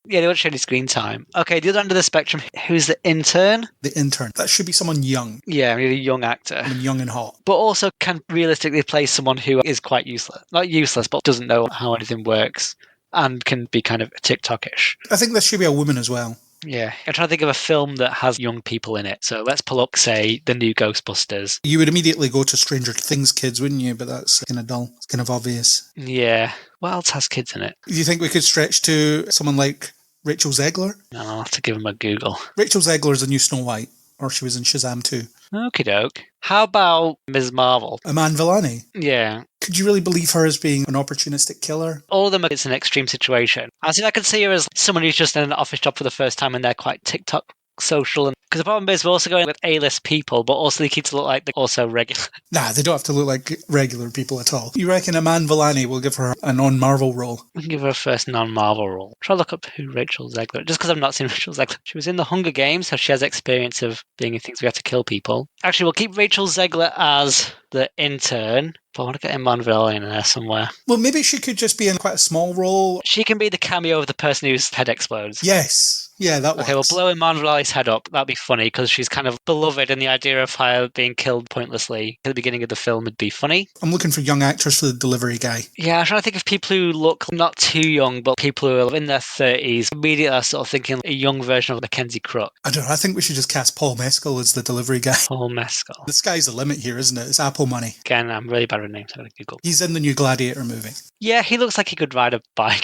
Yeah, they won't show any screen time. Okay, the other end of the spectrum, who's the intern? The intern. That should be someone young. Yeah, really young actor. I mean, young and hot. But also can realistically play someone who is quite useless. Not useless, but doesn't know how anything works and can be kind of TikTok-ish. I think this should be a woman as well. Yeah. I'm trying to think of a film that has young people in it. So let's pull up, say, the new Ghostbusters. You would immediately go to Stranger Things kids, wouldn't you? But that's kind of dull. It's kind of obvious. Yeah. What else has kids in it? Do you think we could stretch to someone like Rachel Zegler? No, I'll have to give them a Google. Rachel Zegler is the new Snow White, or she was in Shazam 2. Okie doke. How about Ms. Marvel? Iman Vellani. Yeah. Could you really believe her as being an opportunistic killer? All of them, it's an extreme situation. I can see her as someone who's just in an office job for the first time and they're quite TikTok social. And because the problem is we're also going with A-list people, but also they keep to look like they're also regular. Nah, they don't have to look like regular people at all. You reckon Iman Vellani will give her a non-Marvel role? We can give her a first non-Marvel role. Try to look up who Rachel Zegler. Just because I've not seen Rachel Zegler. She was in the Hunger Games, so she has experience of being in things we have to kill people. Actually, we'll keep Rachel Zegler as the intern, but I want to get Iman Vellani in there somewhere. Well, maybe she could just be in quite a small role. She can be the cameo of the person whose head explodes. Yes. Yeah, that works. Okay, we'll blow Iman Vellani's head up. That'd be funny because she's kind of beloved, and the idea of her being killed pointlessly at the beginning of the film would be funny. I'm looking for young actors for the delivery guy. Yeah, I'm trying to think of people who look not too young, but people who are in their 30s. Immediately, I'm sort of thinking a young version of Mackenzie Crook. I don't know. I think we should just cast Paul Mescal as the delivery guy. Paul Mescal. The sky's the limit here, isn't it? It's Apple money. Again, I'm really bad with names. I'm going to Google. He's in the new Gladiator movie. Yeah, he looks like he could ride a bike.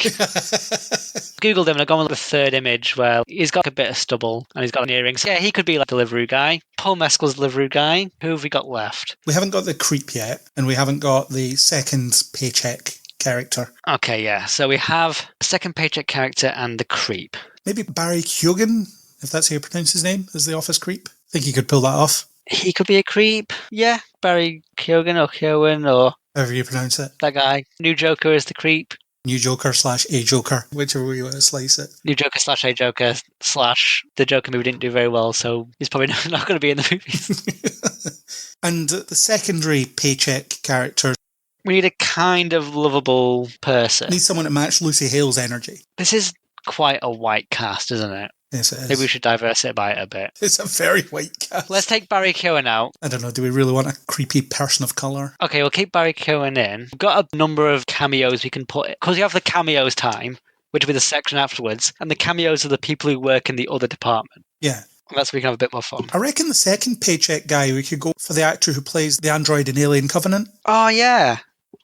Googled him and I've gone with the third image where he's got a bit of stubble and he's got earrings. Yeah, he could be like a delivery guy. Paul Mescal's delivery guy. Who have we got left? We haven't got the creep yet, and we haven't got the second paycheck character. Okay, yeah. So we have the second paycheck character and the creep. Maybe Barry Keoghan, if that's how you pronounce his name, as the office creep. I think he could pull that off. He could be a creep. Yeah, Barry Keoghan or Keoghan or However you pronounce it. that guy. New Joker is the creep. New Joker / A Joker, whichever way you want to slice it. New Joker / A Joker / the Joker movie didn't do very well, so he's probably not going to be in the movies. And the secondary paycheck character We need a kind of lovable person. needs someone to match Lucy Hale's energy. This is quite a white cast, isn't it? Yes, it is. Maybe we should diversify it a bit. It's a very white cast. Let's take Barry Keoghan out. I don't know, do we really want a creepy person of colour? Okay, we'll keep Barry Keoghan in. We've got a number of cameos we can put. Because you have the cameos time, which will be the section afterwards, and the cameos are the people who work in the other department. Yeah. And that's where we can have a bit more fun. I reckon the second paycheck guy, we could go for the actor who plays the android in Alien Covenant. Oh, yeah.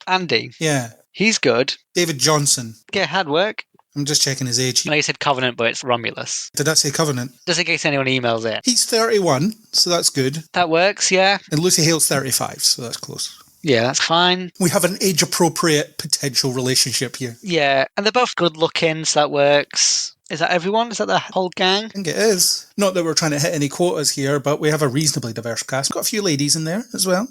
Andy. Yeah. He's good. David Johnson. Yeah, hard work. I'm just checking his age. I know you said Covenant, but it's Romulus. Did I say Covenant? Just in case anyone emails it. He's 31, so that's good. That works, yeah. And Lucy Hale's 35, so that's close. Yeah, that's fine. We have an age-appropriate potential relationship here. Yeah, and they're both good looking, so that works. Is that everyone? Is that the whole gang? I think it is. Not that we're trying to hit any quotas here, but we have a reasonably diverse cast. We've got a few ladies in there as well.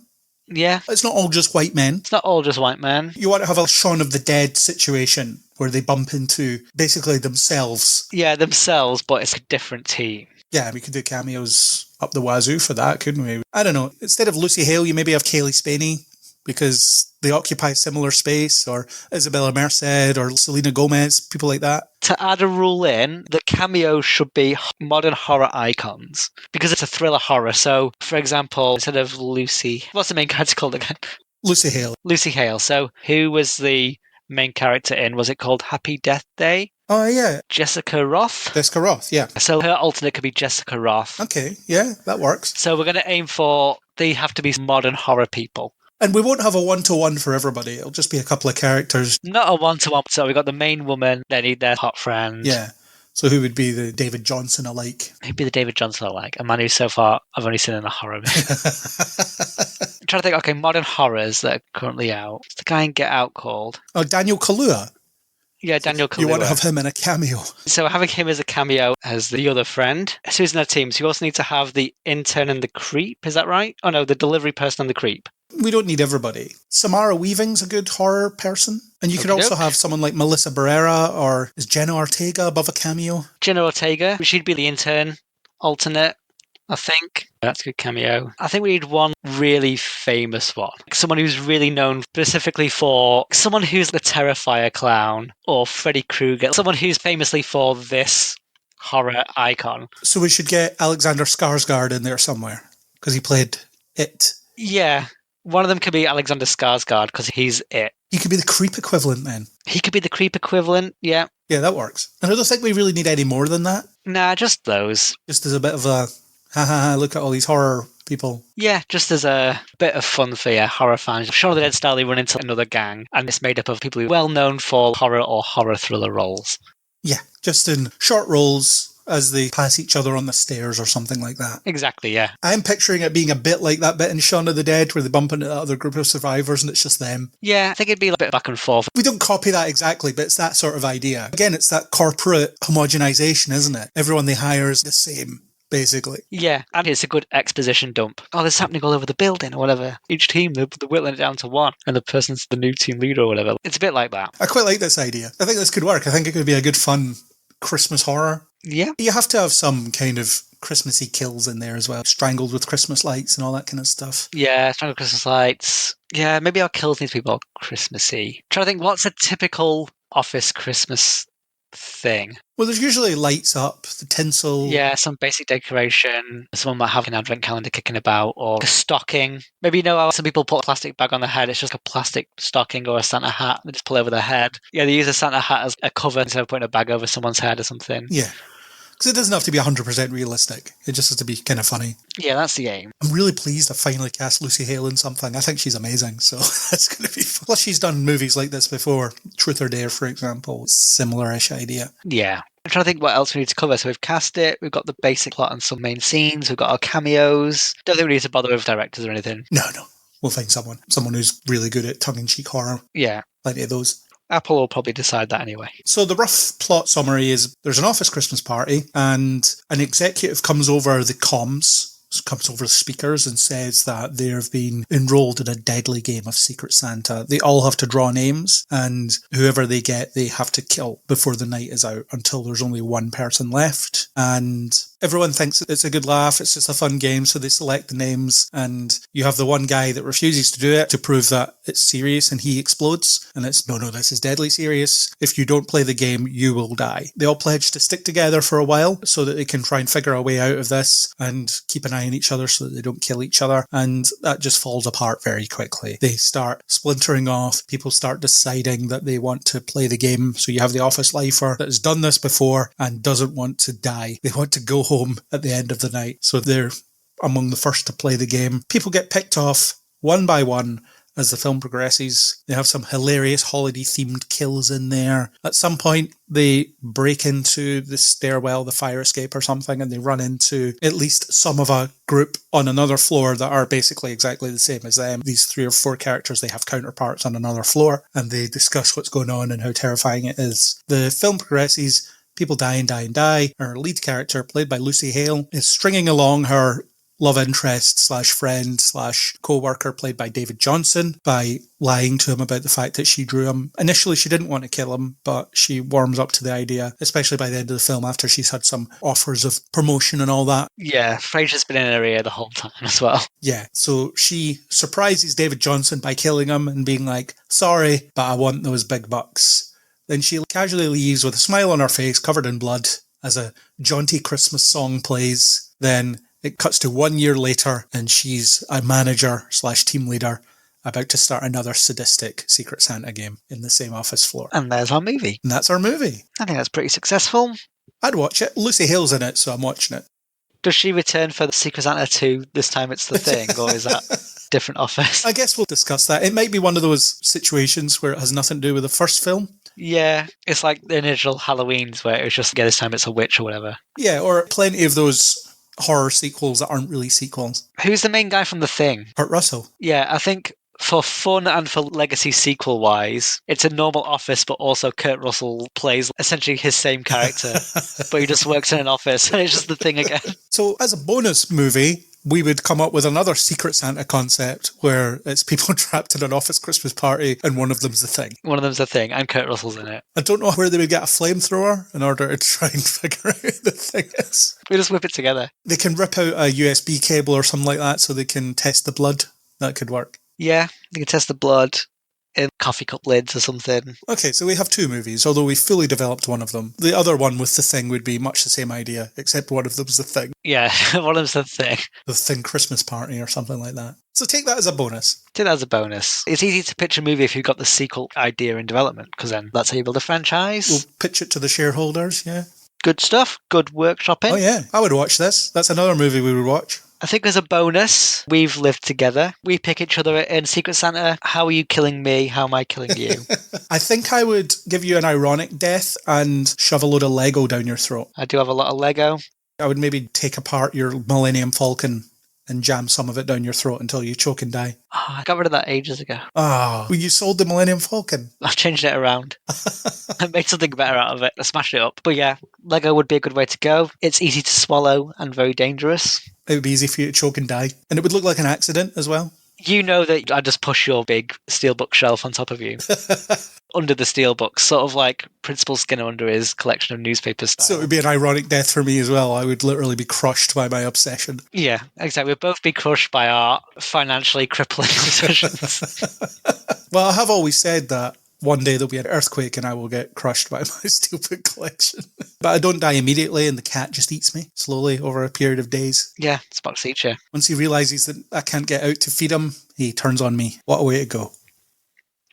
Yeah. It's not all just white men. It's not all just white men. You want to have a Shaun of the Dead situation where they bump into basically themselves. Yeah, themselves, but it's a different team. Yeah, we could do cameos up the wazoo for that, couldn't we? I don't know. Instead of Lucy Hale, you maybe have Kaylee Spaney because they occupy similar space, or Isabella Merced or Selena Gomez, people like that. To add a rule in, the cameos should be modern horror icons because it's a thriller horror. So, for example, instead of Lucy, what's the main character called again? Lucy Hale. Lucy Hale. So, who was the main character in? Was it called Happy Death Day? Oh, yeah. Jessica Roth? Jessica Roth, yeah. So her alternate could be Jessica Roth. Okay, yeah, that works. So we're going to aim for, they have to be modern horror people. And we won't have a one-to-one for everybody. It'll just be a couple of characters. Not a one-to-one. So we've got the main woman, they need their hot friend. Yeah. So who would be the David Johnson alike? Who'd be the David Johnson alike? A man who so far I've only seen in a horror movie. I'm trying to think, okay, modern horrors that are currently out. What's the guy in Get Out called? Oh, Daniel Kaluuya. Yeah, Daniel Kaluuya. You want to have him in a cameo. So having him as a cameo as the other friend. So who's in our team? So you also need to have the intern and the creep, is that right? Oh no, the delivery person and the creep. We don't need everybody. Samara Weaving's a good horror person. And you could also have someone like Melissa Barrera, or is Jenna Ortega above a cameo? Jenna Ortega, she'd be the intern alternate, I think. That's a good cameo. I think we need one really famous one. Someone who's really known specifically for someone who's the Terrifier clown or Freddy Krueger. Someone who's famously for this horror icon. So we should get Alexander Skarsgård in there somewhere because he played It. Yeah. One of them could be Alexander Skarsgård because he's It. He could be the creep equivalent then. He could be the creep equivalent, yeah. Yeah, that works. And I don't think we really need any more than that. Nah, just those. Just as a bit of a, look at all these horror people. Yeah, just as a bit of fun for your horror fans. Shaun of the Dead style, they run into another gang, and it's made up of people who are well known for horror or horror thriller roles. Yeah, just in short roles as they pass each other on the stairs or something like that. Exactly, yeah. I'm picturing it being a bit like that bit in Shaun of the Dead where they bump into that other group of survivors and it's just them. Yeah, I think it'd be a bit back and forth. We don't copy that exactly, but it's that sort of idea. Again, it's that corporate homogenization, isn't it? Everyone they hire is the same, basically. Yeah, and it's a good exposition dump. Oh, this is happening all over the building or whatever. Each team, they're whittling it down to one, and the person's the new team leader or whatever. It's a bit like that. I quite like this idea. I think this could work. I think it could be a good, fun Christmas horror. Yeah. You have to have some kind of Christmassy kills in there as well. Strangled with Christmas lights and all that kind of stuff. Yeah, Strangled Christmas lights. Yeah, maybe our kills need to be more Christmassy. I'm trying to think, what's a typical office Christmas thing? Well, there's usually lights up, the tinsel. Yeah, some basic decoration. Someone might have an advent calendar kicking about, or a stocking. Maybe you know how some people put a plastic bag on their head. It's just a plastic stocking or a Santa hat. They just pull over their head. Yeah, they use a Santa hat as a cover instead of putting a bag over someone's head or something. Yeah. Because it doesn't have to be 100% realistic. It just has to be kind of funny. Yeah, that's the aim. I'm really pleased I finally cast Lucy Hale in something. I think she's amazing, so that's going to be fun. Plus, she's done movies like this before. Truth or Dare, for example. Similar-ish idea. Yeah. I'm trying to think what else we need to cover. So we've cast it, we've got the basic plot and some main scenes, we've got our cameos. Don't think we need to bother with directors or anything. No. We'll find someone who's really good at tongue-in-cheek horror. Yeah. Plenty of those. Apple will probably decide that anyway. So the rough plot summary is there's an office Christmas party and an executive comes over the comms, comes over the speakers and says that they've been enrolled in a deadly game of Secret Santa. They all have to draw names and whoever they get, they have to kill before the night is out until there's only one person left. And everyone thinks it's a good laugh. It's just a fun game. So they select the names and you have the one guy that refuses to do it to prove that it's serious and he explodes. And it's, no, this is deadly serious. If you don't play the game, you will die. They all pledge to stick together for a while so that they can try and figure a way out of this and keep an eye on each other so that they don't kill each other. And that just falls apart very quickly. They start splintering off. People start deciding that they want to play the game. So you have the office lifer that has done this before and doesn't want to die. They want to go home at the end of the night. So they're among the first to play the game. People get picked off one by one as the film progresses. They have some hilarious holiday-themed kills in there. At some point, they break into the stairwell, the fire escape or something, and they run into at least some of a group on another floor that are basically exactly the same as them. These 3 or 4 characters, they have counterparts on another floor, and they discuss what's going on and how terrifying it is. The film progresses. People die and die and die. Our lead character, played by Lucy Hale, is stringing along her love interest slash friend slash co-worker, played by David Johnson, by lying to him about the fact that she drew him. Initially, she didn't want to kill him, but she warms up to the idea, especially by the end of the film after she's had some offers of promotion and all that. Yeah, Fraser's been in her ear the whole time as well. Yeah, so she surprises David Johnson by killing him and being like, sorry, but I want those big bucks. Then she casually leaves with a smile on her face, covered in blood, as a jaunty Christmas song plays. Then it cuts to 1 year later, and she's a manager slash team leader about to start another sadistic Secret Santa game in the same office floor. And there's our movie. And that's our movie. I think that's pretty successful. I'd watch it. Lucy Hale's in it, so I'm watching it. Does she return for the Secret Santa 2 this time it's the thing, or is that different office? I guess we'll discuss that. It might be one of those situations where it has nothing to do with the first film. Yeah, it's like the initial Halloweens where it was just, this time it's a witch or whatever. Yeah, or plenty of those horror sequels that aren't really sequels. Who's the main guy from The Thing? Kurt Russell. Yeah, I think for fun and for legacy sequel-wise, it's a normal office, but also Kurt Russell plays essentially his same character, but he just works in an office, and it's just The Thing again. So as a bonus movie, we would come up with another Secret Santa concept where it's people trapped in an office Christmas party and one of them's The Thing. One of them's The Thing, and Kurt Russell's in it. I don't know where they would get a flamethrower in order to try and figure out who The Thing is. We just whip it together. They can rip out a USB cable or something like that so they can test the blood. That could work. Yeah, they can test the blood in coffee cup lids or something. Okay, so we have 2 movies, although we fully developed one of them. The other one with The Thing would be much the same idea, except one of them's The Thing. Yeah, one of them's The Thing. The Thing Christmas Party or something like that. So take that as a bonus. Take that as a bonus. It's easy to pitch a movie if you've got the sequel idea in development, because then that's how you build a franchise. We'll pitch it to the shareholders, yeah. Good stuff. Good workshopping. Oh yeah, I would watch this. That's another movie we would watch. I think as a bonus, we've lived together. We pick each other in Secret Santa. How are you killing me? How am I killing you? I think I would give you an ironic death and shove a load of Lego down your throat. I do have a lot of Lego. I would maybe take apart your Millennium Falcon and jam some of it down your throat until you choke and die. Oh, I got rid of that ages ago. Oh, well, you sold the Millennium Falcon. I changed it around. I made something better out of it. I smashed it up. But yeah, Lego would be a good way to go. It's easy to swallow and very dangerous. It would be easy for you to choke and die. And it would look like an accident as well. You know that I just push your big steelbook shelf on top of you. Under the steelbook, sort of like Principal Skinner under his collection of newspapers style. So it would be an ironic death for me as well. I would literally be crushed by my obsession. Yeah, exactly. We'd both be crushed by our financially crippling obsessions. Well, I have always said that one day there'll be an earthquake and I will get crushed by my steelbook collection. But I don't die immediately and the cat just eats me slowly over a period of days. Yeah, Spock's eat you. Once he realises that I can't get out to feed him, he turns on me. What a way to go.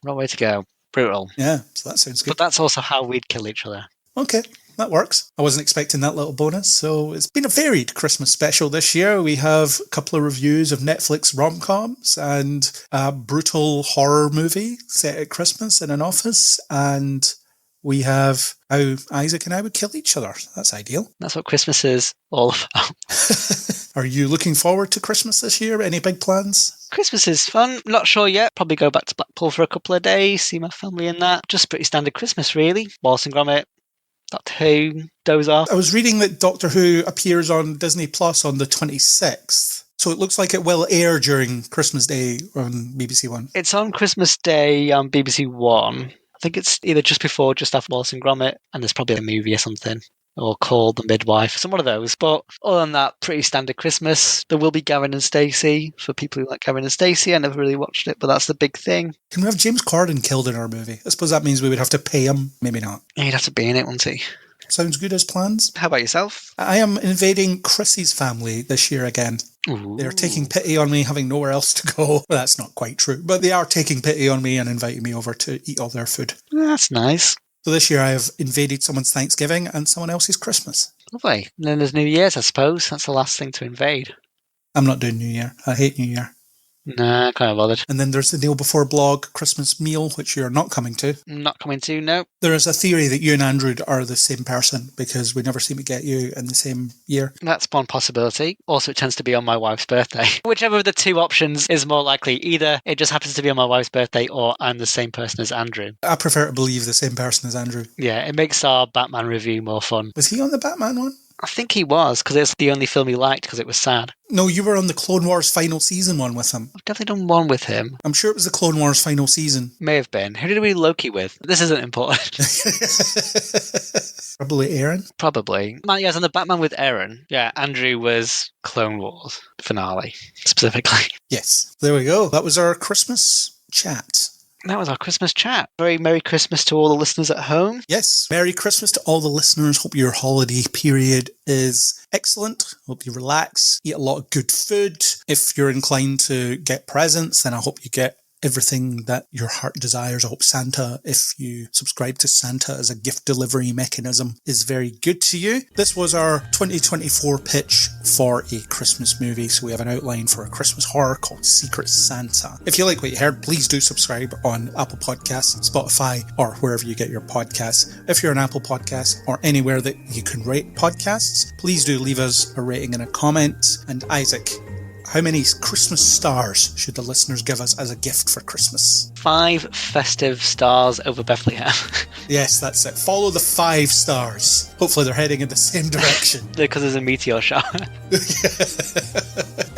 What a way to go. Brutal. Yeah, so that sounds good. But that's also how we'd kill each other. Okay, that works. I wasn't expecting that little bonus. So it's been a varied Christmas special this year. We have a couple of reviews of Netflix rom-coms and a brutal horror movie set at Christmas in an office and we have how Isaac and I would kill each other. That's ideal. That's what Christmas is all about. Are you looking forward to Christmas this year? Any big plans? Christmas is fun. Not sure yet. Probably go back to Blackpool for a couple of days, see my family and that. Just pretty standard Christmas, really. Wallace and Gromit, Doctor Who, doze off. I was reading that Doctor Who appears on Disney Plus on the 26th. So it looks like it will air during Christmas Day on BBC One. It's on Christmas Day on BBC One. I think it's either just before or just after Wallace and Gromit, and there's probably a movie or something. Or Called the Midwife, some one of those. But other than that, pretty standard Christmas. There will be Gavin and Stacey for people who like Gavin and Stacey. I never really watched it, but that's the big thing. Can we have James Corden killed in our movie? I suppose that means we would have to pay him. Maybe not. He'd have to be in it, wouldn't he? Sounds good as plans. How about yourself? I am invading Chrissy's family this year again. Ooh. They're taking pity on me having nowhere else to go. Well, that's not quite true, but they are taking pity on me and inviting me over to eat all their food. That's nice. So this year I have invaded someone's Thanksgiving and someone else's Christmas. Lovely. And then there's New Year's, I suppose. That's the last thing to invade. I'm not doing New Year. I hate New Year. Nah, kind of bothered. And then there's the Kneel Before blog Christmas meal, which you're not coming to. Not coming to, no. There is a theory that you and Andrew are the same person because we never seem to get you in the same year. That's one possibility. Also, it tends to be on my wife's birthday. Whichever of the two options is more likely. Either it just happens to be on my wife's birthday or I'm the same person as Andrew. I prefer to believe the same person as Andrew. Yeah, it makes our Batman review more fun. Was he on the Batman one? I think he was, because it's the only film he liked because it was sad. No, you were on the Clone Wars final season one with him. I've definitely done one with him. I'm sure it was the Clone Wars final season. May have been. Who did we Loki with? This isn't important. Probably Aaron. Probably. Yeah, on the Batman with Aaron. Yeah, Andrew was Clone Wars finale, specifically. Yes, there we go. That was our Christmas chat. That was our Christmas chat. Very Merry Christmas to all the listeners at home. Yes, Merry Christmas to all the listeners. Hope your holiday period is excellent. Hope you relax, eat a lot of good food. If you're inclined to get presents, then I hope you get everything that your heart desires. I hope Santa, if you subscribe to Santa as a gift delivery mechanism, is very good to you. This was our 2024 pitch for a Christmas movie. So we have an outline for a Christmas horror called Secret Santa. If you like what you heard, please do subscribe on Apple Podcasts, Spotify, or wherever you get your podcasts. If you're an Apple Podcast or anywhere that you can rate podcasts, please do leave us a rating and a comment. And Isaac, how many Christmas stars should the listeners give us as a gift for Christmas? 5 festive stars over Bethlehem. Yes, that's it. Follow the 5 stars. Hopefully they're heading in the same direction. Because there's a meteor shower.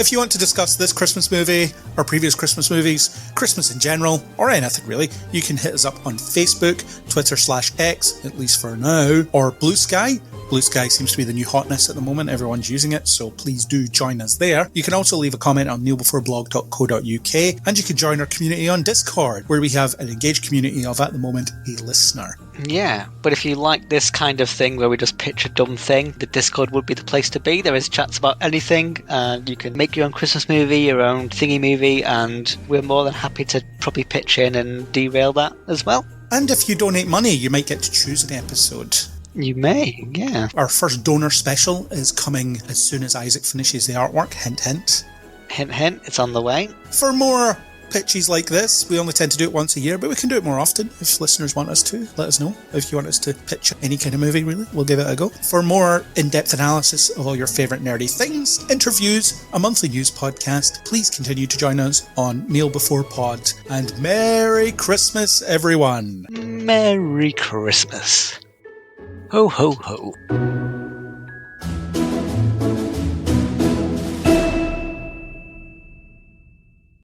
If you want to discuss this Christmas movie or previous Christmas movies, Christmas in general, or anything really, you can hit us up on Facebook, Twitter/X, at least for now, or Blue Sky. Blue Sky seems to be the new hotness at the moment. Everyone's using it, so please do join us there. You can also leave a comment on kneelbeforeblog.co.uk, and you can join our community on Discord, where we have an engaged community of, at the moment, a listener. Yeah, but if you like this kind of thing where we just pitch a dumb thing, the Discord would be the place to be. There is chats about anything, and you can make your own Christmas movie, your own thingy movie, and we're more than happy to probably pitch in and derail that as well. And if you donate money, you might get to choose an episode. You may, yeah. Our first donor special is coming as soon as Isaac finishes the artwork. Hint, hint. Hint, hint, it's on the way. For more pitches like this, we only tend to do it once a year, but we can do it more often if listeners want us to. Let us know if you want us to pitch any kind of movie, really. We'll give it a go. For more in-depth analysis of all your favourite nerdy things, interviews, a monthly news podcast, please continue to join us on Kneel Before Pod. And Merry Christmas, everyone! Merry Christmas. Ho, ho, ho.